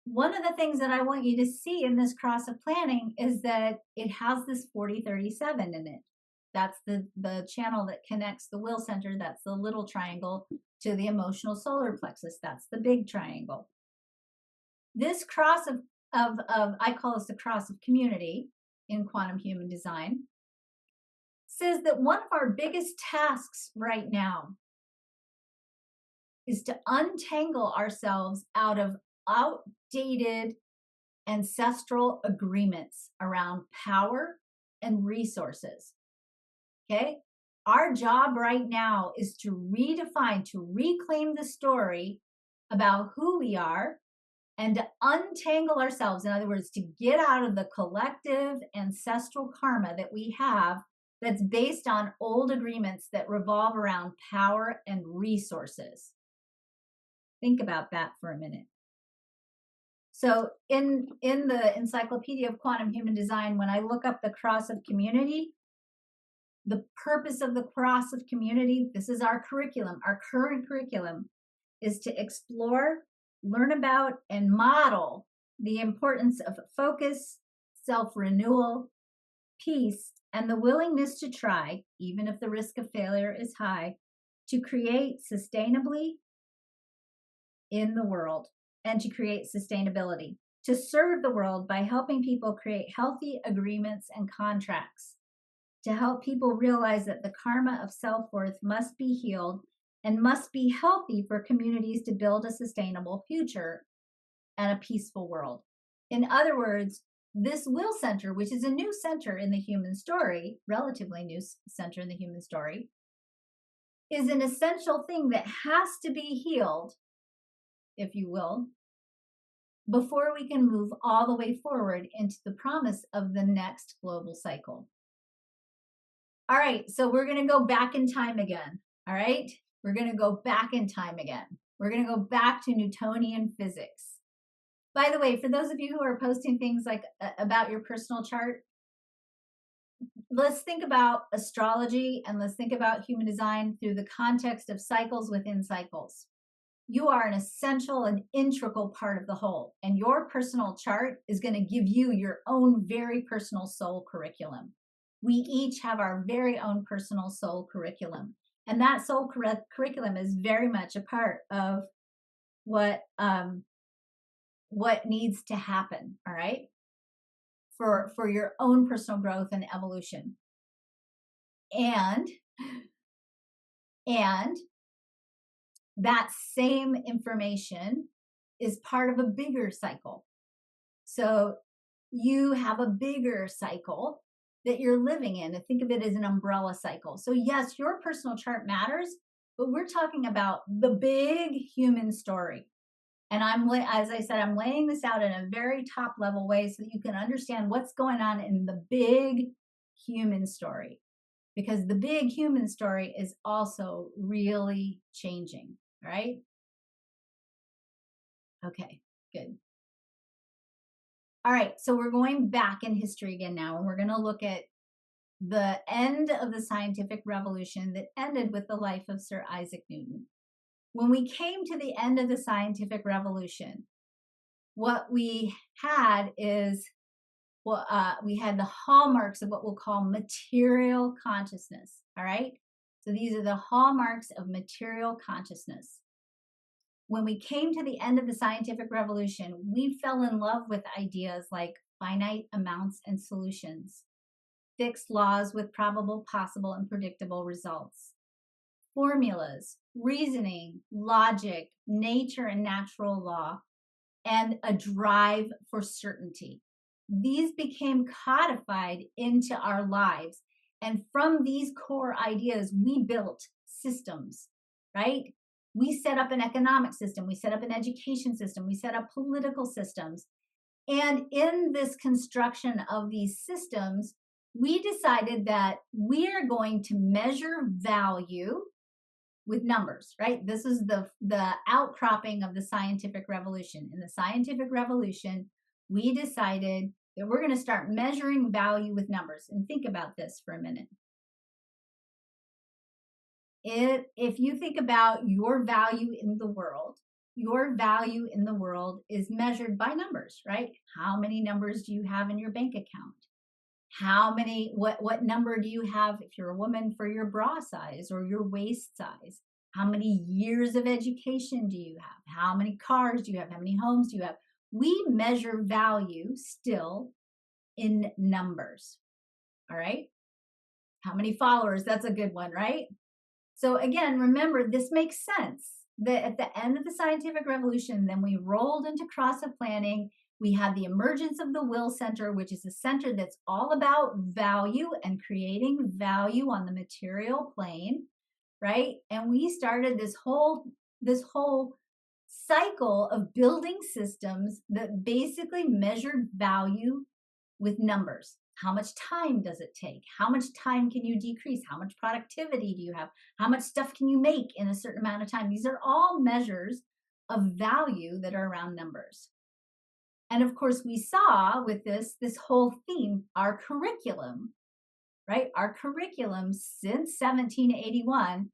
One of the things that I want you to see in this cross of planning is that it has this 4037 in it. That's the channel that connects the will center. That's the little triangle to the emotional solar plexus. That's the big triangle. This cross of I call this the cross of community in quantum human design, says that one of our biggest tasks right now is to untangle ourselves out of outdated ancestral agreements around power and resources. Okay? Our job right now is to redefine, to reclaim the story about who we are, and to untangle ourselves. In other words, to get out of the collective ancestral karma that we have that's based on old agreements that revolve around power and resources. Think about that for a minute. So in the Encyclopedia of Quantum Human Design, when I look up the cross of community, the purpose of the cross of community, this is our curriculum, our current curriculum, is to explore, learn about, and model the importance of focus, self-renewal, peace, and the willingness to try, even if the risk of failure is high, to create sustainably in the world and to create sustainability, to serve the world by helping people create healthy agreements and contracts, to help people realize that the karma of self-worth must be healed and must be healthy for communities to build a sustainable future and a peaceful world. In other words, this will center, which is a new center in the human story, relatively new center in the human story, is an essential thing that has to be healed, if you will, before we can move all the way forward into the promise of the next global cycle. All right, so we're going to go back in time again. All right, we're going to go back in time again. We're going to go back to Newtonian physics. By the way, for those of you who are posting things like about your personal chart, let's think about astrology and let's think about human design through the context of cycles within cycles. You are an essential and integral part of the whole, and your personal chart is going to give you your own very personal soul curriculum. We each have our very own personal soul curriculum, and that soul curriculum is very much a part of what needs to happen, all right, for your own personal growth and evolution. And that same information is part of a bigger cycle. So you have a bigger cycle that you're living in, and think of it as an umbrella cycle. So yes, your personal chart matters, but we're talking about the big human story. And as I said, I'm laying this out in a very top level way so that you can understand what's going on in the big human story, because the big human story is also really changing. All right. Okay, good. All right. So we're going back in history again now, and we're going to look at the end of the scientific revolution that ended with the life of Sir Isaac Newton. When we came to the end of the scientific revolution, what we had is we had the hallmarks of what we'll call material consciousness. All right. So these are the hallmarks of material consciousness. When we came to the end of the scientific revolution, we fell in love with ideas like finite amounts and solutions, fixed laws with probable, possible, and predictable results, formulas, reasoning, logic, nature and natural law, and a drive for certainty. These became codified into our lives. And from these core ideas, we built systems, right? We set up an economic system, we set up an education system, we set up political systems. And in this construction of these systems, we decided that we are going to measure value with numbers, right? This is the outcropping of the scientific revolution. In the scientific revolution, we decided that we're going to start measuring value with numbers. And think about this for a minute. If you think about your value in the world, your value in the world is measured by numbers, right? How many numbers do you have in your bank account? What number do you have if you're a woman for your bra size or your waist size? How many years of education do you have? How many cars do you have? How many homes do you have? We measure value still in numbers. All right. How many followers? That's a good one, right? So again, remember, this makes sense that at the end of the scientific revolution, then we rolled into cross-of planning. We had the emergence of the will center, which is a center that's all about value and creating value on the material plane, right? And we started this whole cycle of building systems that basically measured value with numbers. How much time does it take? How much time can you decrease? How much productivity do you have? How much stuff can you make in a certain amount of time? These are all measures of value that are around numbers. And of course, we saw with this whole theme, our curriculum, right? Our curriculum since 1781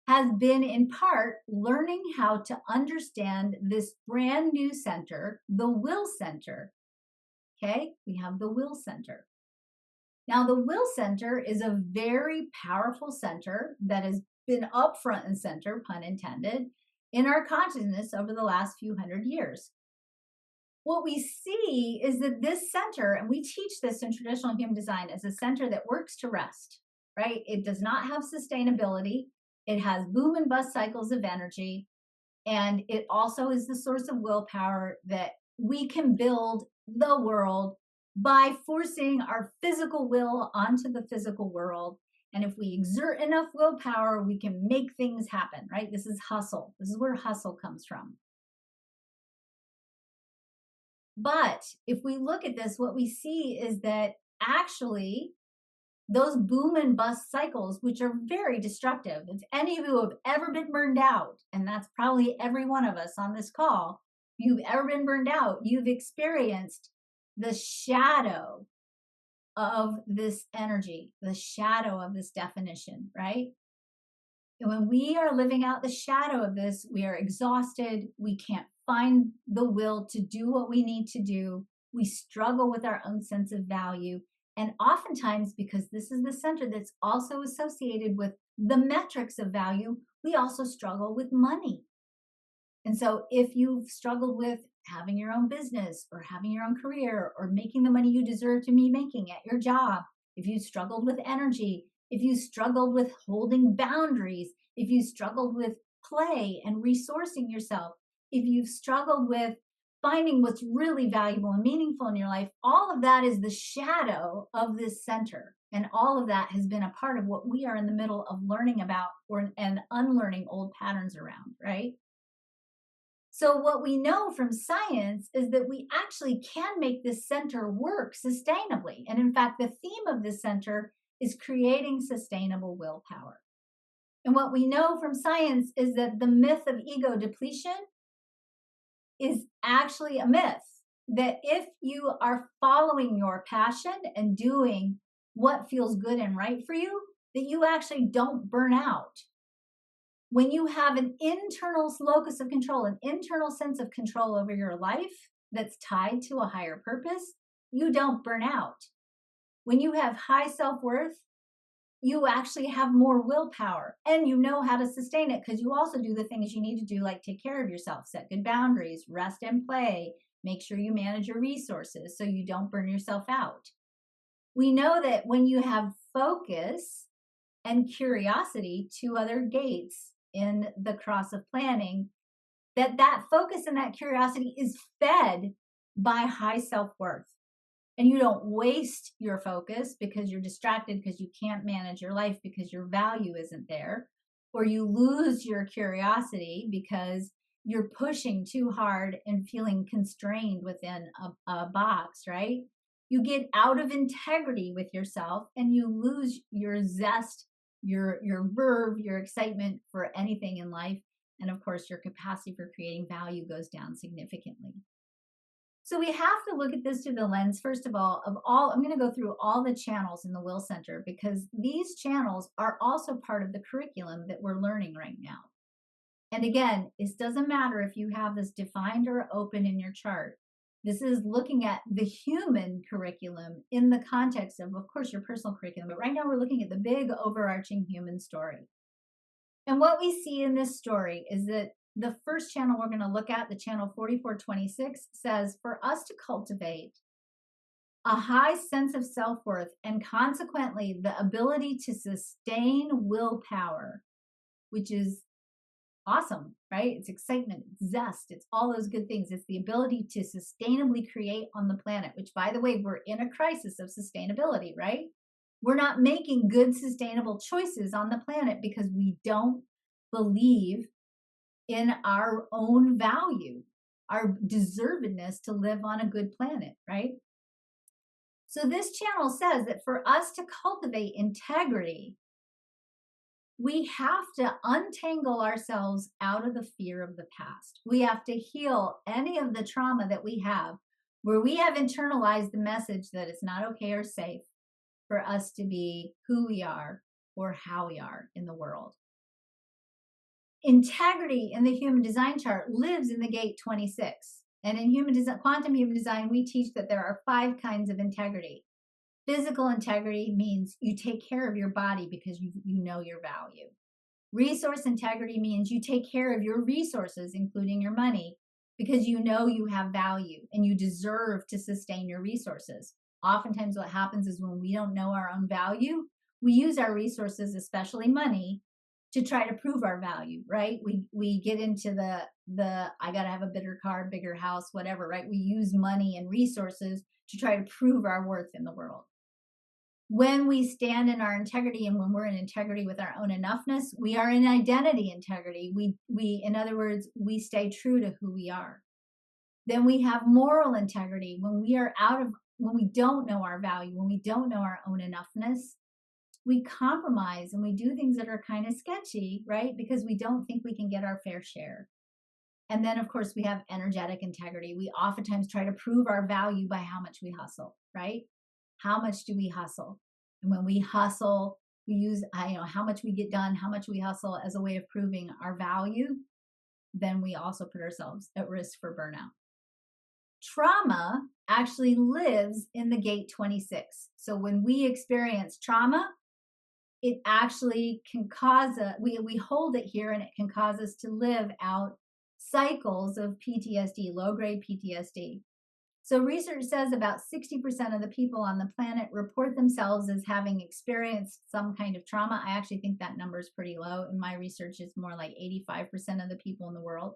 has been in part learning how to understand this brand new center, the will center. Okay, we have the will center. Now, the will center is a very powerful center that has been up front and center, pun intended, in our consciousness over the last few hundred years. What we see is that this center, and we teach this in traditional human design, as a center that works to rest, right? It does not have sustainability. It has boom and bust cycles of energy. And it also is the source of willpower that we can build the world by forcing our physical will onto the physical world. And if we exert enough willpower, we can make things happen, right? This is hustle. This is where hustle comes from. But if we look at this, what we see is that actually those boom and bust cycles, which are very destructive, if any of you have ever been burned out, and that's probably every one of us on this call, if you've ever been burned out, you've experienced the shadow of this energy, the shadow of this definition, right? And when we are living out the shadow of this, we are exhausted. We can't find the will to do what we need to do. We struggle with our own sense of value. And oftentimes, because this is the center that's also associated with the metrics of value, we also struggle with money. And so if you've struggled with having your own business or having your own career or making the money you deserve to be making at your job, if you struggled with energy, if you struggled with holding boundaries, if you struggled with play and resourcing yourself, if you've struggled with finding what's really valuable and meaningful in your life, all of that is the shadow of this center. And all of that has been a part of what we are in the middle of learning about and unlearning old patterns around, right? So, what we know from science is that we actually can make this center work sustainably. And in fact, the theme of this center is creating sustainable willpower. And what we know from science is that the myth of ego depletion is actually a myth. That if you are following your passion and doing what feels good and right for you, that you actually don't burn out. When you have an internal locus of control, an internal sense of control over your life that's tied to a higher purpose, you don't burn out. When you have high self worth, you actually have more willpower and you know how to sustain it because you also do the things you need to do, like take care of yourself, set good boundaries, rest and play, make sure you manage your resources so you don't burn yourself out. We know that when you have focus and curiosity, two other gates in the cross of planning, that focus and that curiosity is fed by high self-worth. And you don't waste your focus because you're distracted because you can't manage your life because your value isn't there, or you lose your curiosity because you're pushing too hard and feeling constrained within a box, right? You get out of integrity with yourself and you lose your zest, your verve, your excitement for anything in life. And of course, your capacity for creating value goes down significantly. So we have to look at this through the lens, first of all, I'm going to go through all the channels in the Will Center because these channels are also part of the curriculum that we're learning right now. And again, it doesn't matter if you have this defined or open in your chart. This is looking at the human curriculum in the context of course, your personal curriculum. But right now we're looking at the big overarching human story. And what we see in this story is that the first channel we're going to look at, the channel 4426, says for us to cultivate a high sense of self-worth and consequently the ability to sustain willpower, which is awesome, right? It's excitement, it's zest, it's all those good things. It's the ability to sustainably create on the planet, which, by the way, we're in a crisis of sustainability, right? We're not making good, sustainable choices on the planet because we don't believe in our own value, our deservedness to live on a good planet, right? So this channel says that for us to cultivate integrity, we have to untangle ourselves out of the fear of the past. We have to heal any of the trauma that we have where we have internalized the message that it's not okay or safe for us to be who we are or how we are in the world. Integrity in the human design chart lives in the gate 26. And in quantum human design, we teach that there are 5 kinds of integrity. Physical integrity means you take care of your body because you know your value. Resource integrity means you take care of your resources, including your money, because you know you have value and you deserve to sustain your resources. Oftentimes what happens is when we don't know our own value, we use our resources, especially money, to try to prove our value, right? We get into the I got to have a bigger car, bigger house, whatever, right? We use money and resources to try to prove our worth in the world. When we stand in our integrity and when we're in integrity with our own enoughness, we are in identity integrity. We in other words, we stay true to who we are. Then we have moral integrity when when we don't know our value, when we don't know our own enoughness, we compromise and we do things that are kind of sketchy, right? Because we don't think we can get our fair share. And then, of course, we have energetic integrity. We oftentimes try to prove our value by how much we hustle, right? How much do we hustle? And when we hustle, we use, how much we get done, how much we hustle as a way of proving our value. Then we also put ourselves at risk for burnout. Trauma actually lives in the gate 26. So when we experience trauma, it actually can cause we hold it here and it can cause us to live out cycles of PTSD, low-grade PTSD. So research says about 60% of the people on the planet report themselves as having experienced some kind of trauma. I actually think that number is pretty low. In my research, it's more like 85% of the people in the world.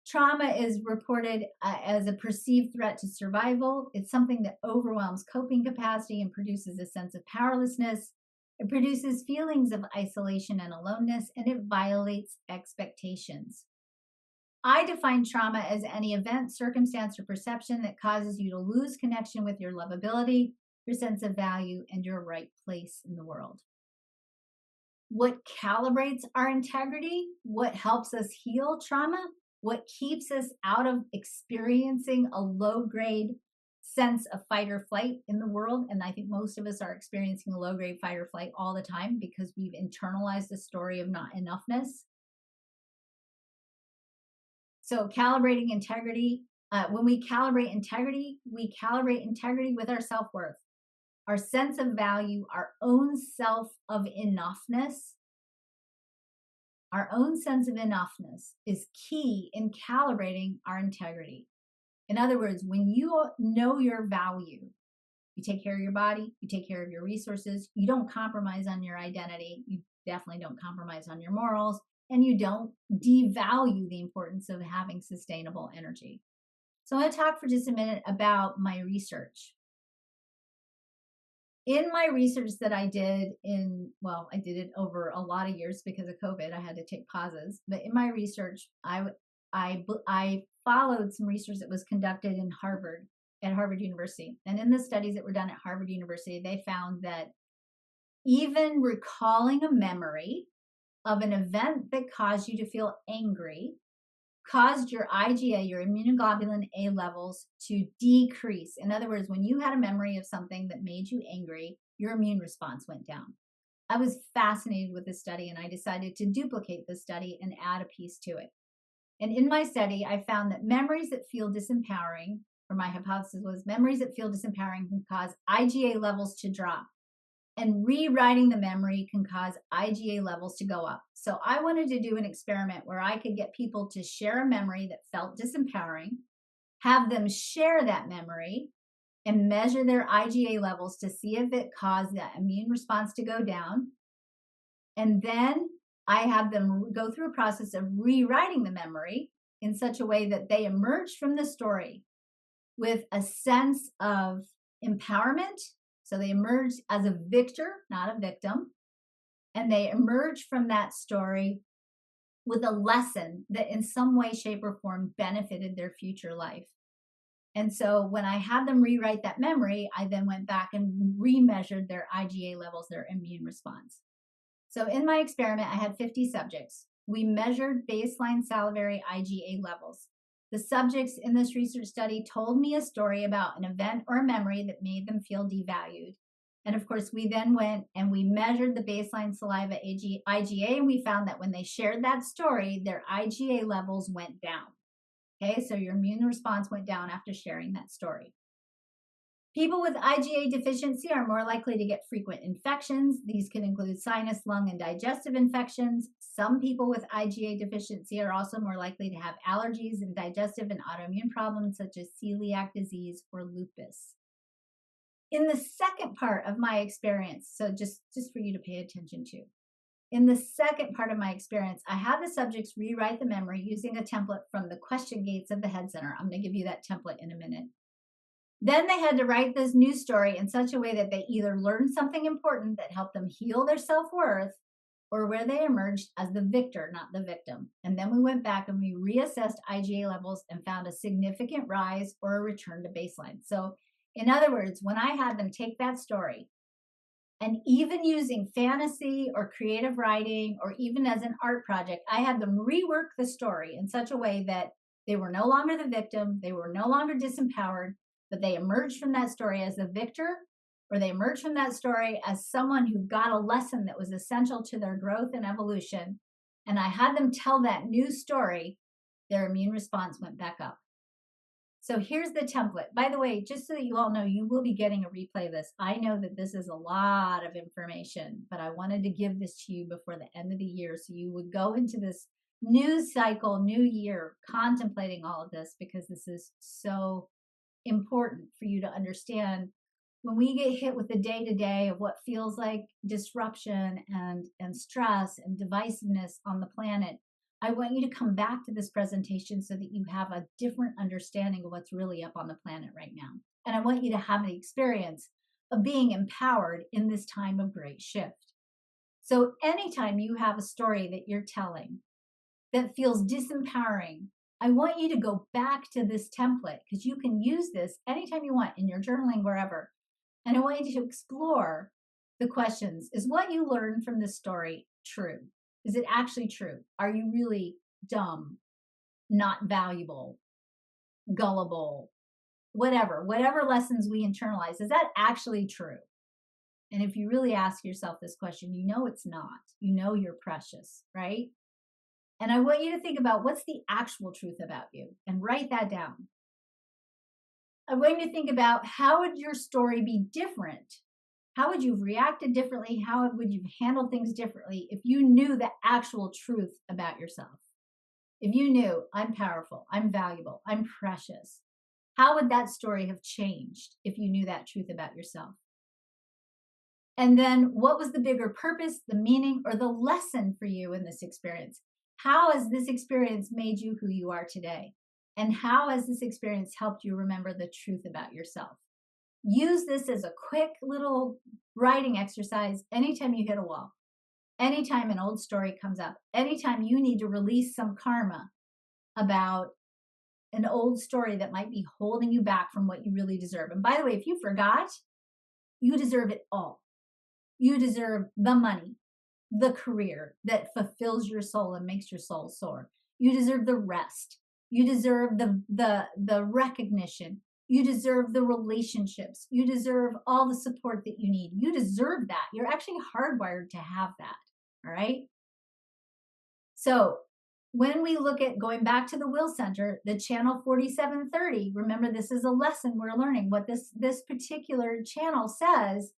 Trauma is reported as a perceived threat to survival. It's something that overwhelms coping capacity and produces a sense of powerlessness. It produces feelings of isolation and aloneness, and it violates expectations. I define trauma as any event, circumstance, or perception that causes you to lose connection with your lovability, your sense of value, and your right place in the world. What calibrates our integrity, what helps us heal trauma, what keeps us out of experiencing a low grade sense of fight or flight in the world. And I think most of us are experiencing a low grade fight or flight all the time because we've internalized the story of not enoughness. So, calibrating integrity, when we calibrate integrity with our self worth, our sense of value, our own self of enoughness. Our own sense of enoughness is key in calibrating our integrity. In other words, when you know your value, you take care of your body, you take care of your resources, you don't compromise on your identity, you definitely don't compromise on your morals, and you don't devalue the importance of having sustainable energy. So I'm going to talk for just a minute about my research. In my research that I did I did it over a lot of years because of COVID. I had to take pauses. But in my research, I followed some research that was conducted in at Harvard University. And in the studies that were done at Harvard University, they found that even recalling a memory of an event that caused you to feel angry caused your IgA, your immunoglobulin A levels, to decrease. In other words, when you had a memory of something that made you angry, your immune response went down. I was fascinated with this study and I decided to duplicate this study and add a piece to it. And in my study, I found that memories that feel disempowering, or my hypothesis was memories that feel disempowering can cause IgA levels to drop. And rewriting the memory can cause IgA levels to go up. So I wanted to do an experiment where I could get people to share a memory that felt disempowering, have them share that memory, and measure their IgA levels to see if it caused that immune response to go down. And then I have them go through a process of rewriting the memory in such a way that they emerge from the story with a sense of empowerment. So they emerge as a victor, not a victim. And they emerge from that story with a lesson that in some way, shape, or form benefited their future life. And so when I had them rewrite that memory, I then went back and remeasured their IgA levels, their immune response. So in my experiment, I had 50 subjects. We measured baseline salivary IgA levels. The subjects in this research study told me a story about an event or a memory that made them feel devalued. And of course, we then went and we measured the baseline saliva IgA, and we found that when they shared that story, their IgA levels went down. Okay, so your immune response went down after sharing that story. People with IgA deficiency are more likely to get frequent infections. These can include sinus, lung, and digestive infections. Some people with IgA deficiency are also more likely to have allergies and digestive and autoimmune problems such as celiac disease or lupus. In the second part of my experience, so just for you to pay attention to, in the second part of my experience, I had the subjects rewrite the memory using a template from the question gates of the Head Center. I'm going to give you that template in a minute. Then they had to write this new story in such a way that they either learned something important that helped them heal their self-worth or where they emerged as the victor, not the victim. And then we went back and we reassessed IgA levels and found a significant rise or a return to baseline. So in other words, when I had them take that story and even using fantasy or creative writing or even as an art project, I had them rework the story in such a way that they were no longer the victim, they were no longer disempowered, but they emerged from that story as the victor, or they emerged from that story as someone who got a lesson that was essential to their growth and evolution. And I had them tell that new story, their immune response went back up. So here's the template. By the way, just so that you all know, you will be getting a replay of this. I know that this is a lot of information, but I wanted to give this to you before the end of the year so you would go into this new cycle, new year, contemplating all of this because this is so important for you to understand. When we get hit with the day-to-day of what feels like disruption and stress and divisiveness on the planet, I want you to come back to this presentation so that you have a different understanding of what's really up on the planet right now. And I want you to have the experience of being empowered in this time of great shift. So anytime you have a story that you're telling that feels disempowering I want you to go back to this template because you can use this anytime you want in your journaling, wherever. And I want you to explore the questions. Is what you learned from this story true? Is it actually true? Are you really dumb, not valuable, gullible, whatever lessons we internalize? Is that actually true? And if you really ask yourself this question, you know it's not. You know you're precious, right? And I want you to think about what's the actual truth about you and write that down. I'm going to think about how would your story be different? How would you have reacted differently? How would you have handled things differently if you knew the actual truth about yourself? If you knew I'm powerful, I'm valuable, I'm precious, how would that story have changed if you knew that truth about yourself? And then what was the bigger purpose, the meaning, or the lesson for you in this experience? How has this experience made you who you are today? And how has this experience helped you remember the truth about yourself? Use this as a quick little writing exercise anytime you hit a wall, anytime an old story comes up, anytime you need to release some karma about an old story that might be holding you back from what you really deserve. And by the way, if you forgot, you deserve it all. You deserve the money, the career that fulfills your soul and makes your soul soar. You deserve the rest. You deserve the recognition. You deserve the relationships. You deserve all the support that you need. You deserve that. You're actually hardwired to have that. All right. So when we look at going back to the will center, the channel 4730, remember this is a lesson we're learning. What this particular channel says,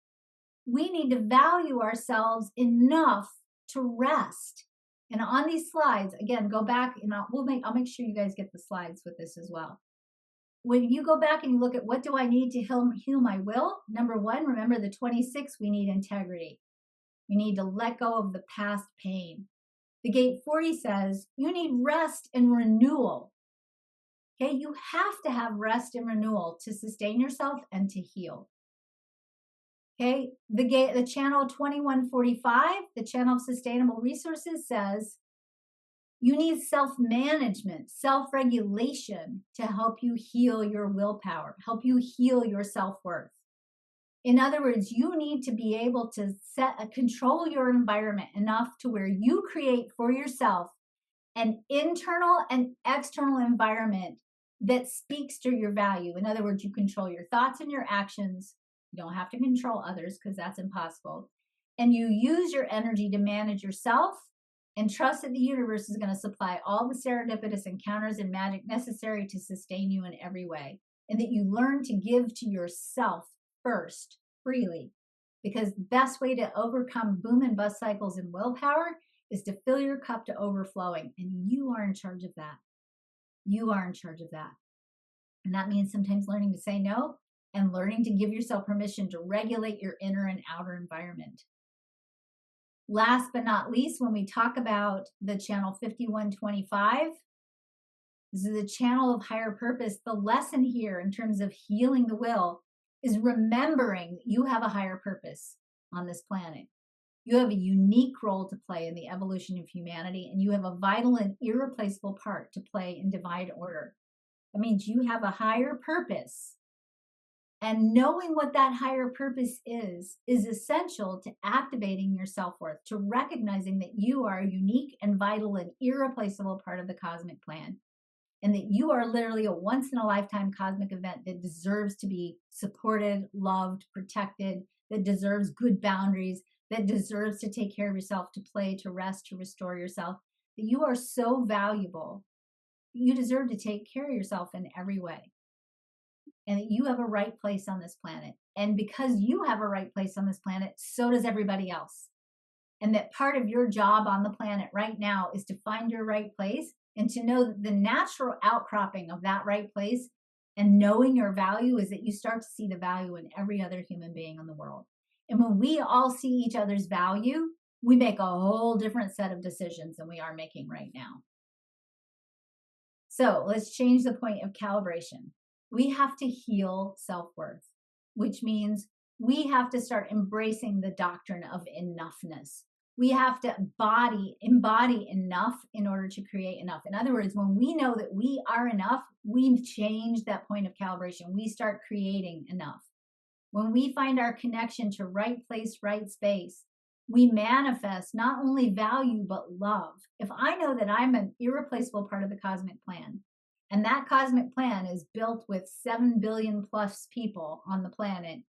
we need to value ourselves enough to rest. And on these slides, again, go back and I'll make sure you guys get the slides with this as well. When you go back and you look at what do I need to heal my will? Number one, remember the 26, we need integrity. We need to let go of the past pain. The gate 40 says you need rest and renewal. Okay, you have to have rest and renewal to sustain yourself and to heal. Okay, the channel 2145, the channel of sustainable resources says you need self-management, self-regulation to help you heal your willpower, help you heal your self-worth. In other words, you need to be able to control your environment enough to where you create for yourself an internal and external environment that speaks to your value. In other words, you control your thoughts and your actions. You don't have to control others because that's impossible. And you use your energy to manage yourself and trust that the universe is going to supply all the serendipitous encounters and magic necessary to sustain you in every way. And that you learn to give to yourself first, freely. Because the best way to overcome boom and bust cycles in willpower is to fill your cup to overflowing. And you are in charge of that. You are in charge of that. And that means sometimes learning to say no and learning to give yourself permission to regulate your inner and outer environment. Last but not least, when we talk about the channel 5125, this is the channel of higher purpose. The lesson here in terms of healing the will is remembering you have a higher purpose on this planet. You have a unique role to play in the evolution of humanity, and you have a vital and irreplaceable part to play in divine order. That means you have a higher purpose. And knowing what that higher purpose is essential to activating your self-worth, to recognizing that you are a unique and vital and irreplaceable part of the cosmic plan, and that you are literally a once-in-a-lifetime cosmic event that deserves to be supported, loved, protected, that deserves good boundaries, that deserves to take care of yourself, to play, to rest, to restore yourself, that you are so valuable. You deserve to take care of yourself in every way. And that you have a right place on this planet. And because you have a right place on this planet, so does everybody else. And that part of your job on the planet right now is to find your right place and to know that the natural outcropping of that right place and knowing your value is that you start to see the value in every other human being in the world. And when we all see each other's value, we make a whole different set of decisions than we are making right now. So let's change the point of calibration. We have to heal self-worth, which means we have to start embracing the doctrine of enoughness. We have to embody enough in order to create enough. In other words, when we know that we are enough, we change that point of calibration. We start creating enough. When we find our connection to right place, right space, we manifest not only value, but love. If I know that I'm an irreplaceable part of the cosmic plan, and that cosmic plan is built with 7 billion plus people on the planet,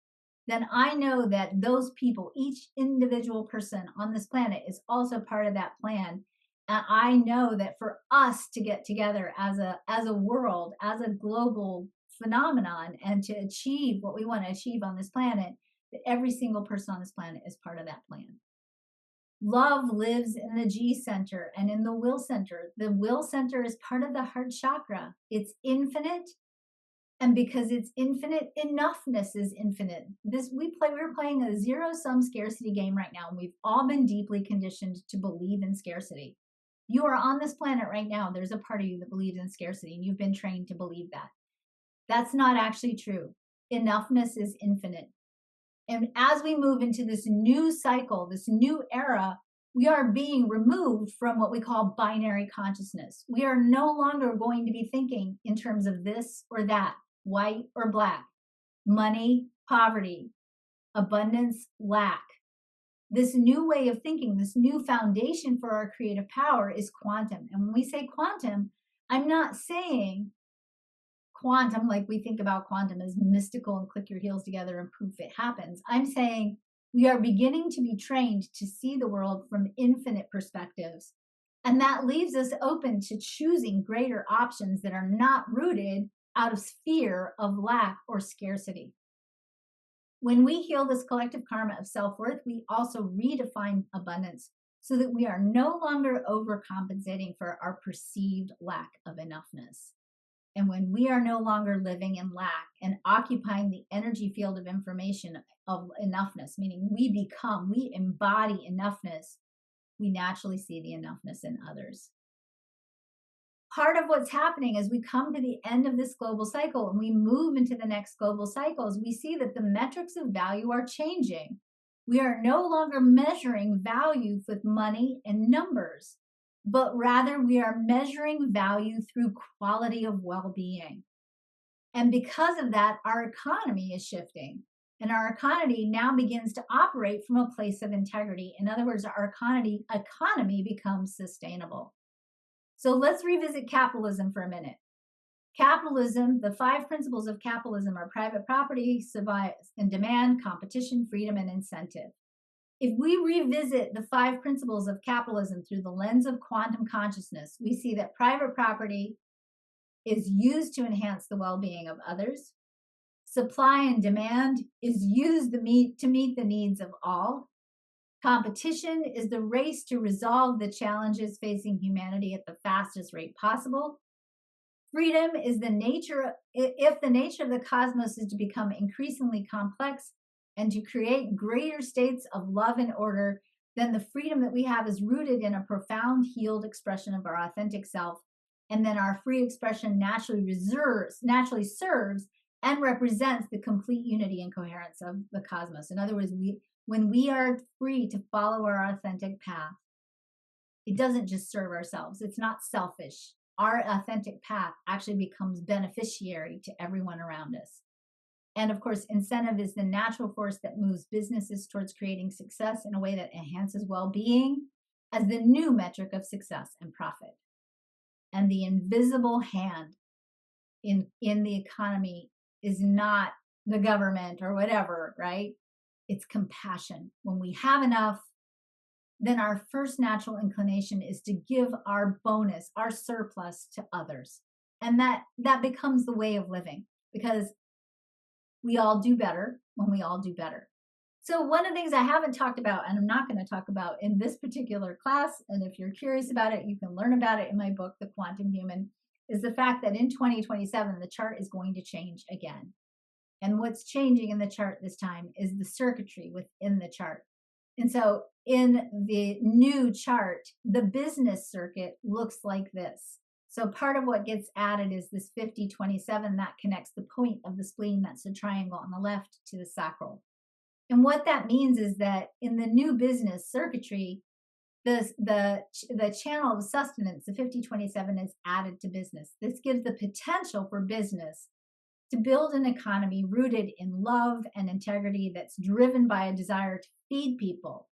then I know that those people, each individual person on this planet, is also part of that plan. And I know that for us to get together as a world, as a global phenomenon, and to achieve what we want to achieve on this planet, that every single person on this planet is part of that plan. Love lives in the G center and in the will center. The will center is part of the heart chakra. It's infinite. And because it's infinite, enoughness is infinite. We're playing a zero-sum scarcity game right now, and we've all been deeply conditioned to believe in scarcity. You are on this planet right now. There's a part of you that believes in scarcity, and you've been trained to believe that. That's not actually true. Enoughness is infinite. And as we move into this new cycle, this new era, we are being removed from what we call binary consciousness. We are no longer going to be thinking in terms of this or that, white or black, money, poverty, abundance, lack. This new way of thinking, this new foundation for our creative power is quantum. And when we say quantum, I'm not saying quantum like we think about quantum as mystical and click your heels together and poof, it happens. I'm saying we are beginning to be trained to see the world from infinite perspectives. And that leaves us open to choosing greater options that are not rooted out of fear of lack or scarcity. When we heal this collective karma of self-worth, we also redefine abundance so that we are no longer overcompensating for our perceived lack of enoughness. And when we are no longer living in lack and occupying the energy field of information of enoughness, meaning we embody enoughness, we naturally see the enoughness in others. Part of what's happening as we come to the end of this global cycle and we move into the next global cycles, we see that the metrics of value are changing. We are no longer measuring value with money and numbers, but rather we are measuring value through quality of well-being. And because of that, our economy is shifting. And our economy now begins to operate from a place of integrity. In other words, our economy becomes sustainable. So let's revisit capitalism for a minute. Capitalism, the 5 principles of capitalism are private property, supply and demand, competition, freedom, and incentive. If we revisit the 5 principles of capitalism through the lens of quantum consciousness, we see that private property is used to enhance the well-being of others. Supply and demand is used to meet the needs of all. Competition is the race to resolve the challenges facing humanity at the fastest rate possible. Freedom is if the nature of the cosmos is to become increasingly complex and to create greater states of love and order, then the freedom that we have is rooted in a profound healed expression of our authentic self. And then our free expression naturally serves and represents the complete unity and coherence of the cosmos. In other words, when we are free to follow our authentic path, it doesn't just serve ourselves. It's not selfish. Our authentic path actually becomes beneficiary to everyone around us. And of course, incentive is the natural force that moves businesses towards creating success in a way that enhances well-being as the new metric of success and profit. And the invisible hand in the economy is not the government or whatever, right? It's compassion. When we have enough, then our first natural inclination is to give our bonus, our surplus to others. And that becomes the way of living because we all do better when we all do better. So one of the things I haven't talked about, and I'm not going to talk about in this particular class, and if you're curious about it, you can learn about it in my book, The Quantum Human, is the fact that in 2027, the chart is going to change again. And what's changing in the chart this time is the circuitry within the chart. And so in the new chart, the business circuit looks like this. So part of what gets added is this 50-27 that connects the point of the spleen, that's the triangle on the left, to the sacral. And what that means is that in the new business circuitry, The channel of sustenance, the 5027, is added to business. This gives the potential for business to build an economy rooted in love and integrity that's driven by a desire to feed people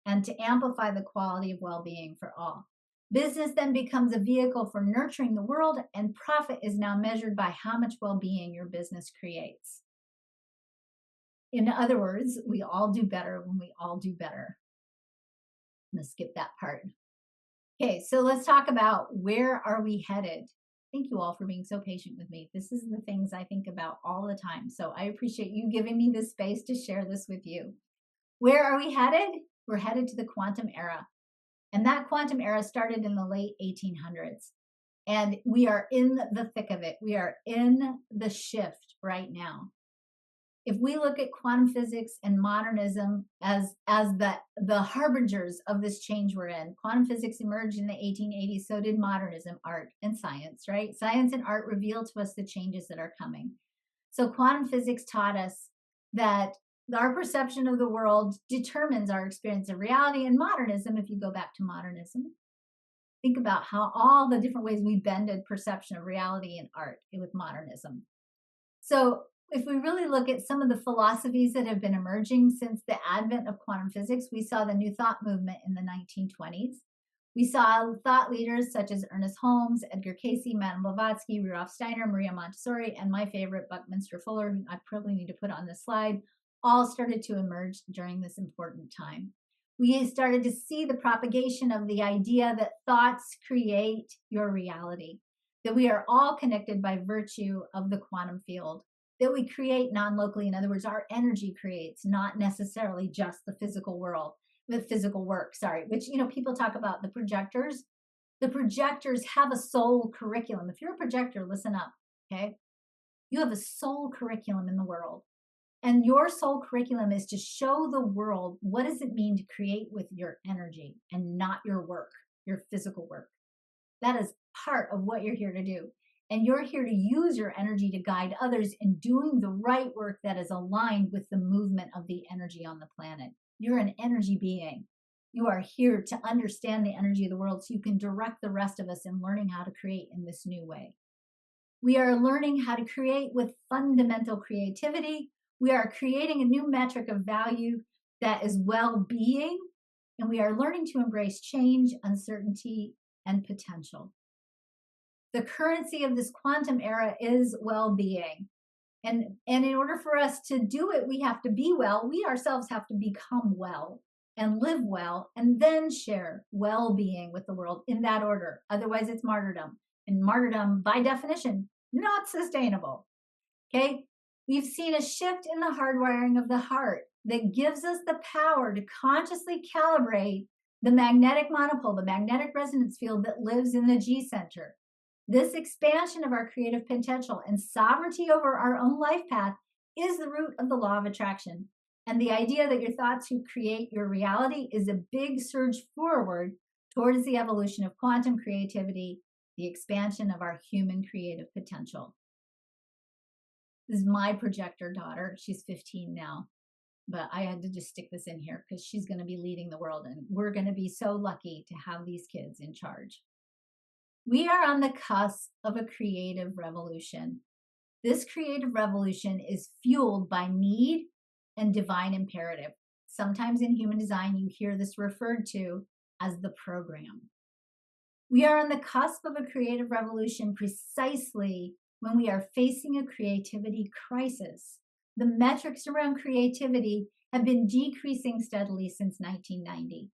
and to amplify the quality of well-being for all. Business then becomes a vehicle for nurturing the world, and profit is now measured by how much well-being your business creates. In other words, we all do better when we all do better. I'm going to skip that part. Okay, so let's talk about where are we headed. Thank you all for being so patient with me. This is the things I think about all the time. So I appreciate you giving me this space to share this with you. Where are we headed? We're headed to the quantum era. And that quantum era started in the late 1800s. And we are in the thick of it. We are in the shift right now. If we look at quantum physics and modernism as the harbingers of this change we're in, quantum physics emerged in the 1880s, so did modernism, art and science, right? Science and art reveal to us the changes that are coming. So quantum physics taught us that our perception of the world determines our experience of reality. And modernism, if you go back to modernism, think about how all the different ways we bended perception of reality in art with modernism. So if we really look at some of the philosophies that have been emerging since the advent of quantum physics, we saw the New Thought movement in the 1920s. We saw thought leaders such as Ernest Holmes, Edgar Cayce, Madame Blavatsky, Rudolf Steiner, Maria Montessori, and my favorite, Buckminster Fuller, who I probably need to put on this slide, all started to emerge during this important time. We started to see the propagation of the idea that thoughts create your reality, that we are all connected by virtue of the quantum field, that we create non-locally. In other words, our energy creates, not necessarily just the physical world, the physical work, which, people talk about the projectors. The projectors have a soul curriculum. If you're a projector, listen up, okay? You have a soul curriculum in the world. And your soul curriculum is to show the world what does it mean to create with your energy and not your work, your physical work. That is part of what you're here to do. And you're here to use your energy to guide others in doing the right work that is aligned with the movement of the energy on the planet. You're an energy being. You are here to understand the energy of the world so you can direct the rest of us in learning how to create in this new way. We are learning how to create with fundamental creativity. We are creating a new metric of value that is well-being, and we are learning to embrace change, uncertainty, and potential. The currency of this quantum era is well-being. And in order for us to do it, we have to be well. We ourselves have to become well and live well, and then share well-being with the world in that order. Otherwise, it's martyrdom. And martyrdom, by definition, not sustainable. Okay? We've seen a shift in the hardwiring of the heart that gives us the power to consciously calibrate the magnetic monopole, the magnetic resonance field that lives in the G center. This expansion of our creative potential and sovereignty over our own life path is the root of the law of attraction. And the idea that your thoughts will create your reality is a big surge forward towards the evolution of quantum creativity, the expansion of our human creative potential. This is my projector daughter. She's 15 now, but I had to just stick this in here because she's going to be leading the world, and we're going to be so lucky to have these kids in charge. We are on the cusp of a creative revolution. This creative revolution is fueled by need and divine imperative. Sometimes in human design, you hear this referred to as the program. We are on the cusp of a creative revolution precisely when we are facing a creativity crisis. The metrics around creativity have been decreasing steadily since 1990.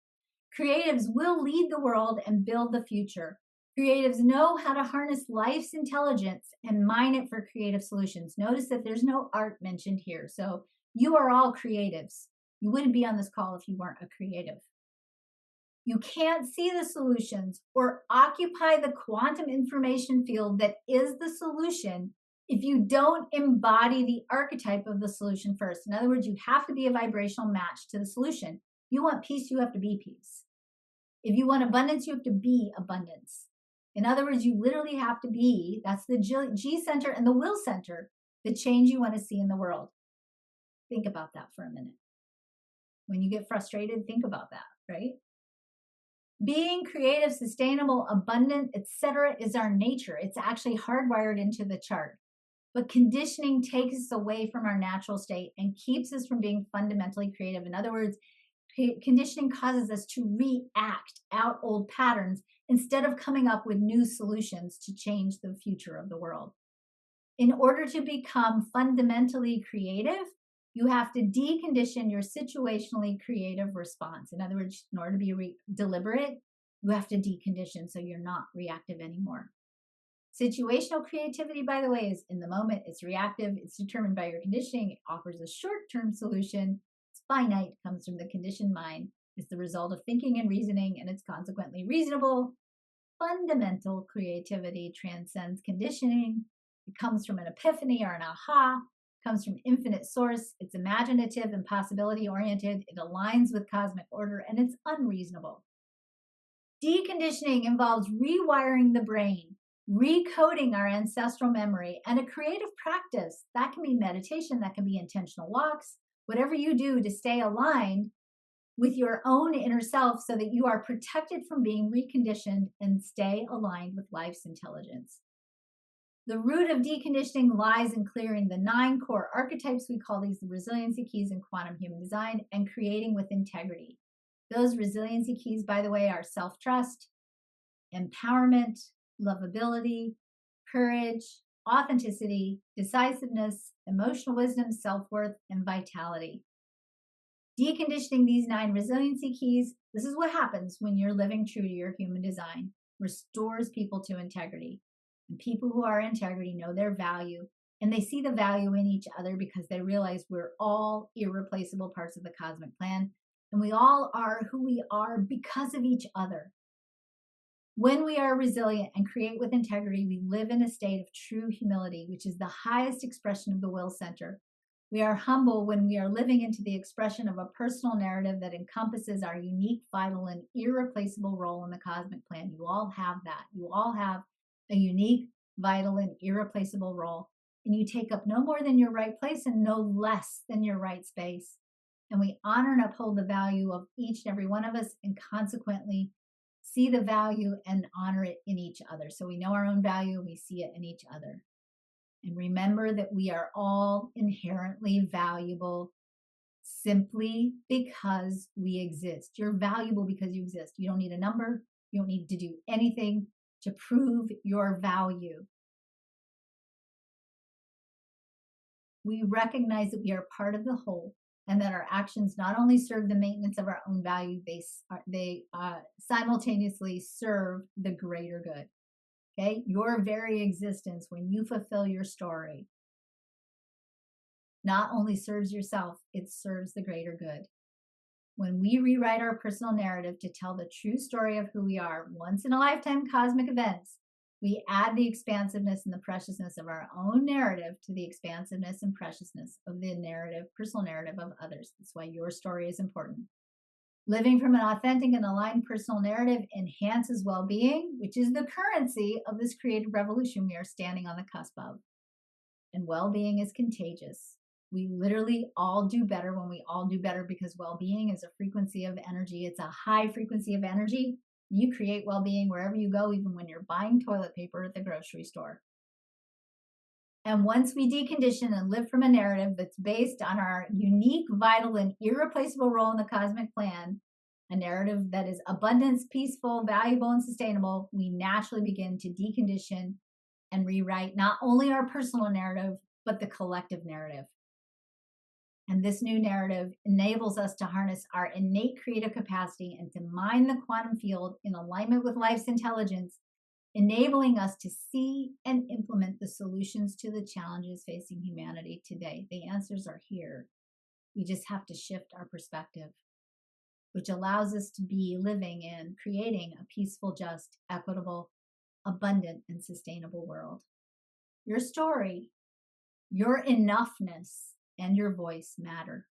Creatives will lead the world and build the future. Creatives know how to harness life's intelligence and mine it for creative solutions. Notice that there's no art mentioned here. So you are all creatives. You wouldn't be on this call if you weren't a creative. You can't see the solutions or occupy the quantum information field that is the solution if you don't embody the archetype of the solution first. In other words, you have to be a vibrational match to the solution. You want peace, you have to be peace. If you want abundance, you have to be abundance. In other words, you literally have to be, that's the G center and the will center, the change you want to see in the world. Think about that for a minute. When you get frustrated, think about that, right? Being creative, sustainable, abundant, etc. is our nature. It's actually hardwired into the chart. But conditioning takes us away from our natural state and keeps us from being fundamentally creative. In other words, conditioning causes us to react out old patterns instead of coming up with new solutions to change the future of the world. In order to become fundamentally creative, you have to decondition your situationally creative response. In other words, in order to be deliberate, you have to decondition so you're not reactive anymore. Situational creativity, by the way, is in the moment, it's reactive, it's determined by your conditioning, it offers a short-term solution, it's finite, comes from the conditioned mind, it's the result of thinking and reasoning, and it's consequently reasonable. Fundamental creativity transcends conditioning. It comes from an epiphany or an aha, it comes from infinite source, it's imaginative and possibility oriented, it aligns with cosmic order, and it's unreasonable. Deconditioning involves rewiring the brain, recoding our ancestral memory, and a creative practice. That can be meditation, that can be intentional walks, whatever you do to stay aligned with your own inner self so that you are protected from being reconditioned and stay aligned with life's intelligence. The root of deconditioning lies in clearing the 9 core archetypes. We call these the resiliency keys in quantum human design, and creating with integrity. Those resiliency keys, by the way, are self-trust, empowerment, lovability, courage, authenticity, decisiveness, emotional wisdom, self-worth, and vitality. Deconditioning these 9 resiliency keys, this is what happens when you're living true to your human design, restores people to integrity. And people who are integrity know their value, and they see the value in each other because they realize we're all irreplaceable parts of the cosmic plan, and we all are who we are because of each other. When we are resilient and create with integrity, we live in a state of true humility, which is the highest expression of the will center. We are humble when we are living into the expression of a personal narrative that encompasses our unique, vital, and irreplaceable role in the cosmic plan. You all have that. You all have a unique, vital, and irreplaceable role. And you take up no more than your right place and no less than your right space. And we honor and uphold the value of each and every one of us, and consequently see the value and honor it in each other. So we know our own value, we see it in each other. And remember that we are all inherently valuable simply because we exist. You're valuable because you exist. You don't need a number. You don't need to do anything to prove your value. We recognize that we are part of the whole, and that our actions not only serve the maintenance of our own value, they simultaneously serve the greater good. Okay, your very existence, when you fulfill your story, not only serves yourself, it serves the greater good. When we rewrite our personal narrative to tell the true story of who we are, once in a lifetime cosmic events, we add the expansiveness and the preciousness of our own narrative to the expansiveness and preciousness of the narrative, personal narrative of others. That's why your story is important. Living from an authentic and aligned personal narrative enhances well-being, which is the currency of this creative revolution we are standing on the cusp of. And well-being is contagious. We literally all do better when we all do better, because well-being is a frequency of energy. It's a high frequency of energy. You create well-being wherever you go, even when you're buying toilet paper at the grocery store. And once we decondition and live from a narrative that's based on our unique, vital, and irreplaceable role in the cosmic plan, a narrative that is abundance, peaceful, valuable, and sustainable, we naturally begin to decondition and rewrite not only our personal narrative, but the collective narrative. And this new narrative enables us to harness our innate creative capacity and to mine the quantum field in alignment with life's intelligence, enabling us to see and implement the solutions to the challenges facing humanity today. The answers are here. We just have to shift our perspective, which allows us to be living in creating a peaceful, just, equitable, abundant, and sustainable world. Your story, your enoughness, and your voice matter.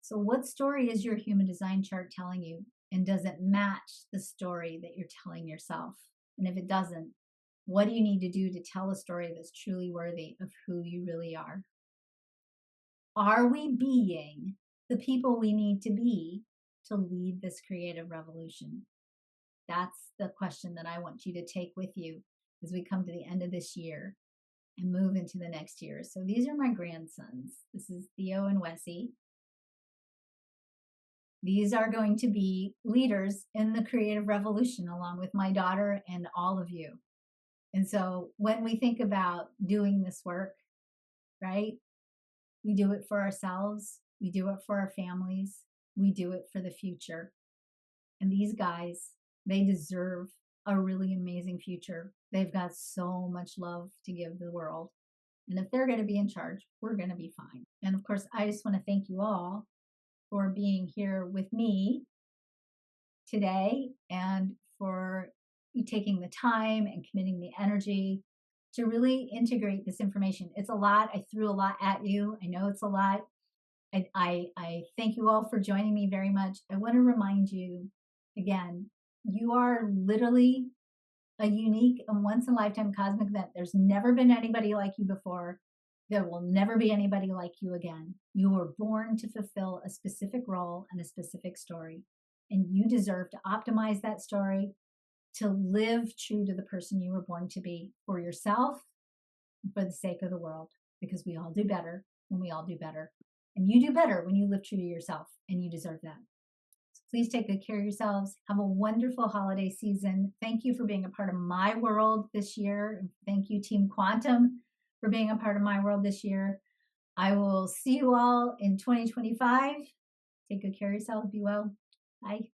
So what story is your human design chart telling you? And does it match the story that you're telling yourself? And if it doesn't, what do you need to do to tell a story that's truly worthy of who you really are? Are we being the people we need to be to lead this creative revolution? That's the question that I want you to take with you as we come to the end of this year and move into the next year. So these are my grandsons. This is Theo and Wessie. These are going to be leaders in the creative revolution along with my daughter and all of you. And so when we think about doing this work, right, we do it for ourselves, we do it for our families, we do it for the future. And these guys, they deserve a really amazing future. They've got so much love to give the world. And if they're going to be in charge, we're going to be fine. And of course, I just want to thank you all for being here with me today and for you taking the time and committing the energy to really integrate this information. It's a lot. I threw a lot at you. I know it's a lot. I thank you all for joining me very much. I want to remind you again, you are literally a unique and once in a lifetime cosmic event. There's never been anybody like you before. There will never be anybody like you again. You were born to fulfill a specific role and a specific story. And you deserve to optimize that story, to live true to the person you were born to be for yourself and for the sake of the world, because we all do better when we all do better. And you do better when you live true to yourself, and you deserve that. So please take good care of yourselves. Have a wonderful holiday season. Thank you for being a part of my world this year. Thank you, Team Quantum, for being a part of my world this year. I will see you all in 2025. Take good care of yourself. Be well. Bye.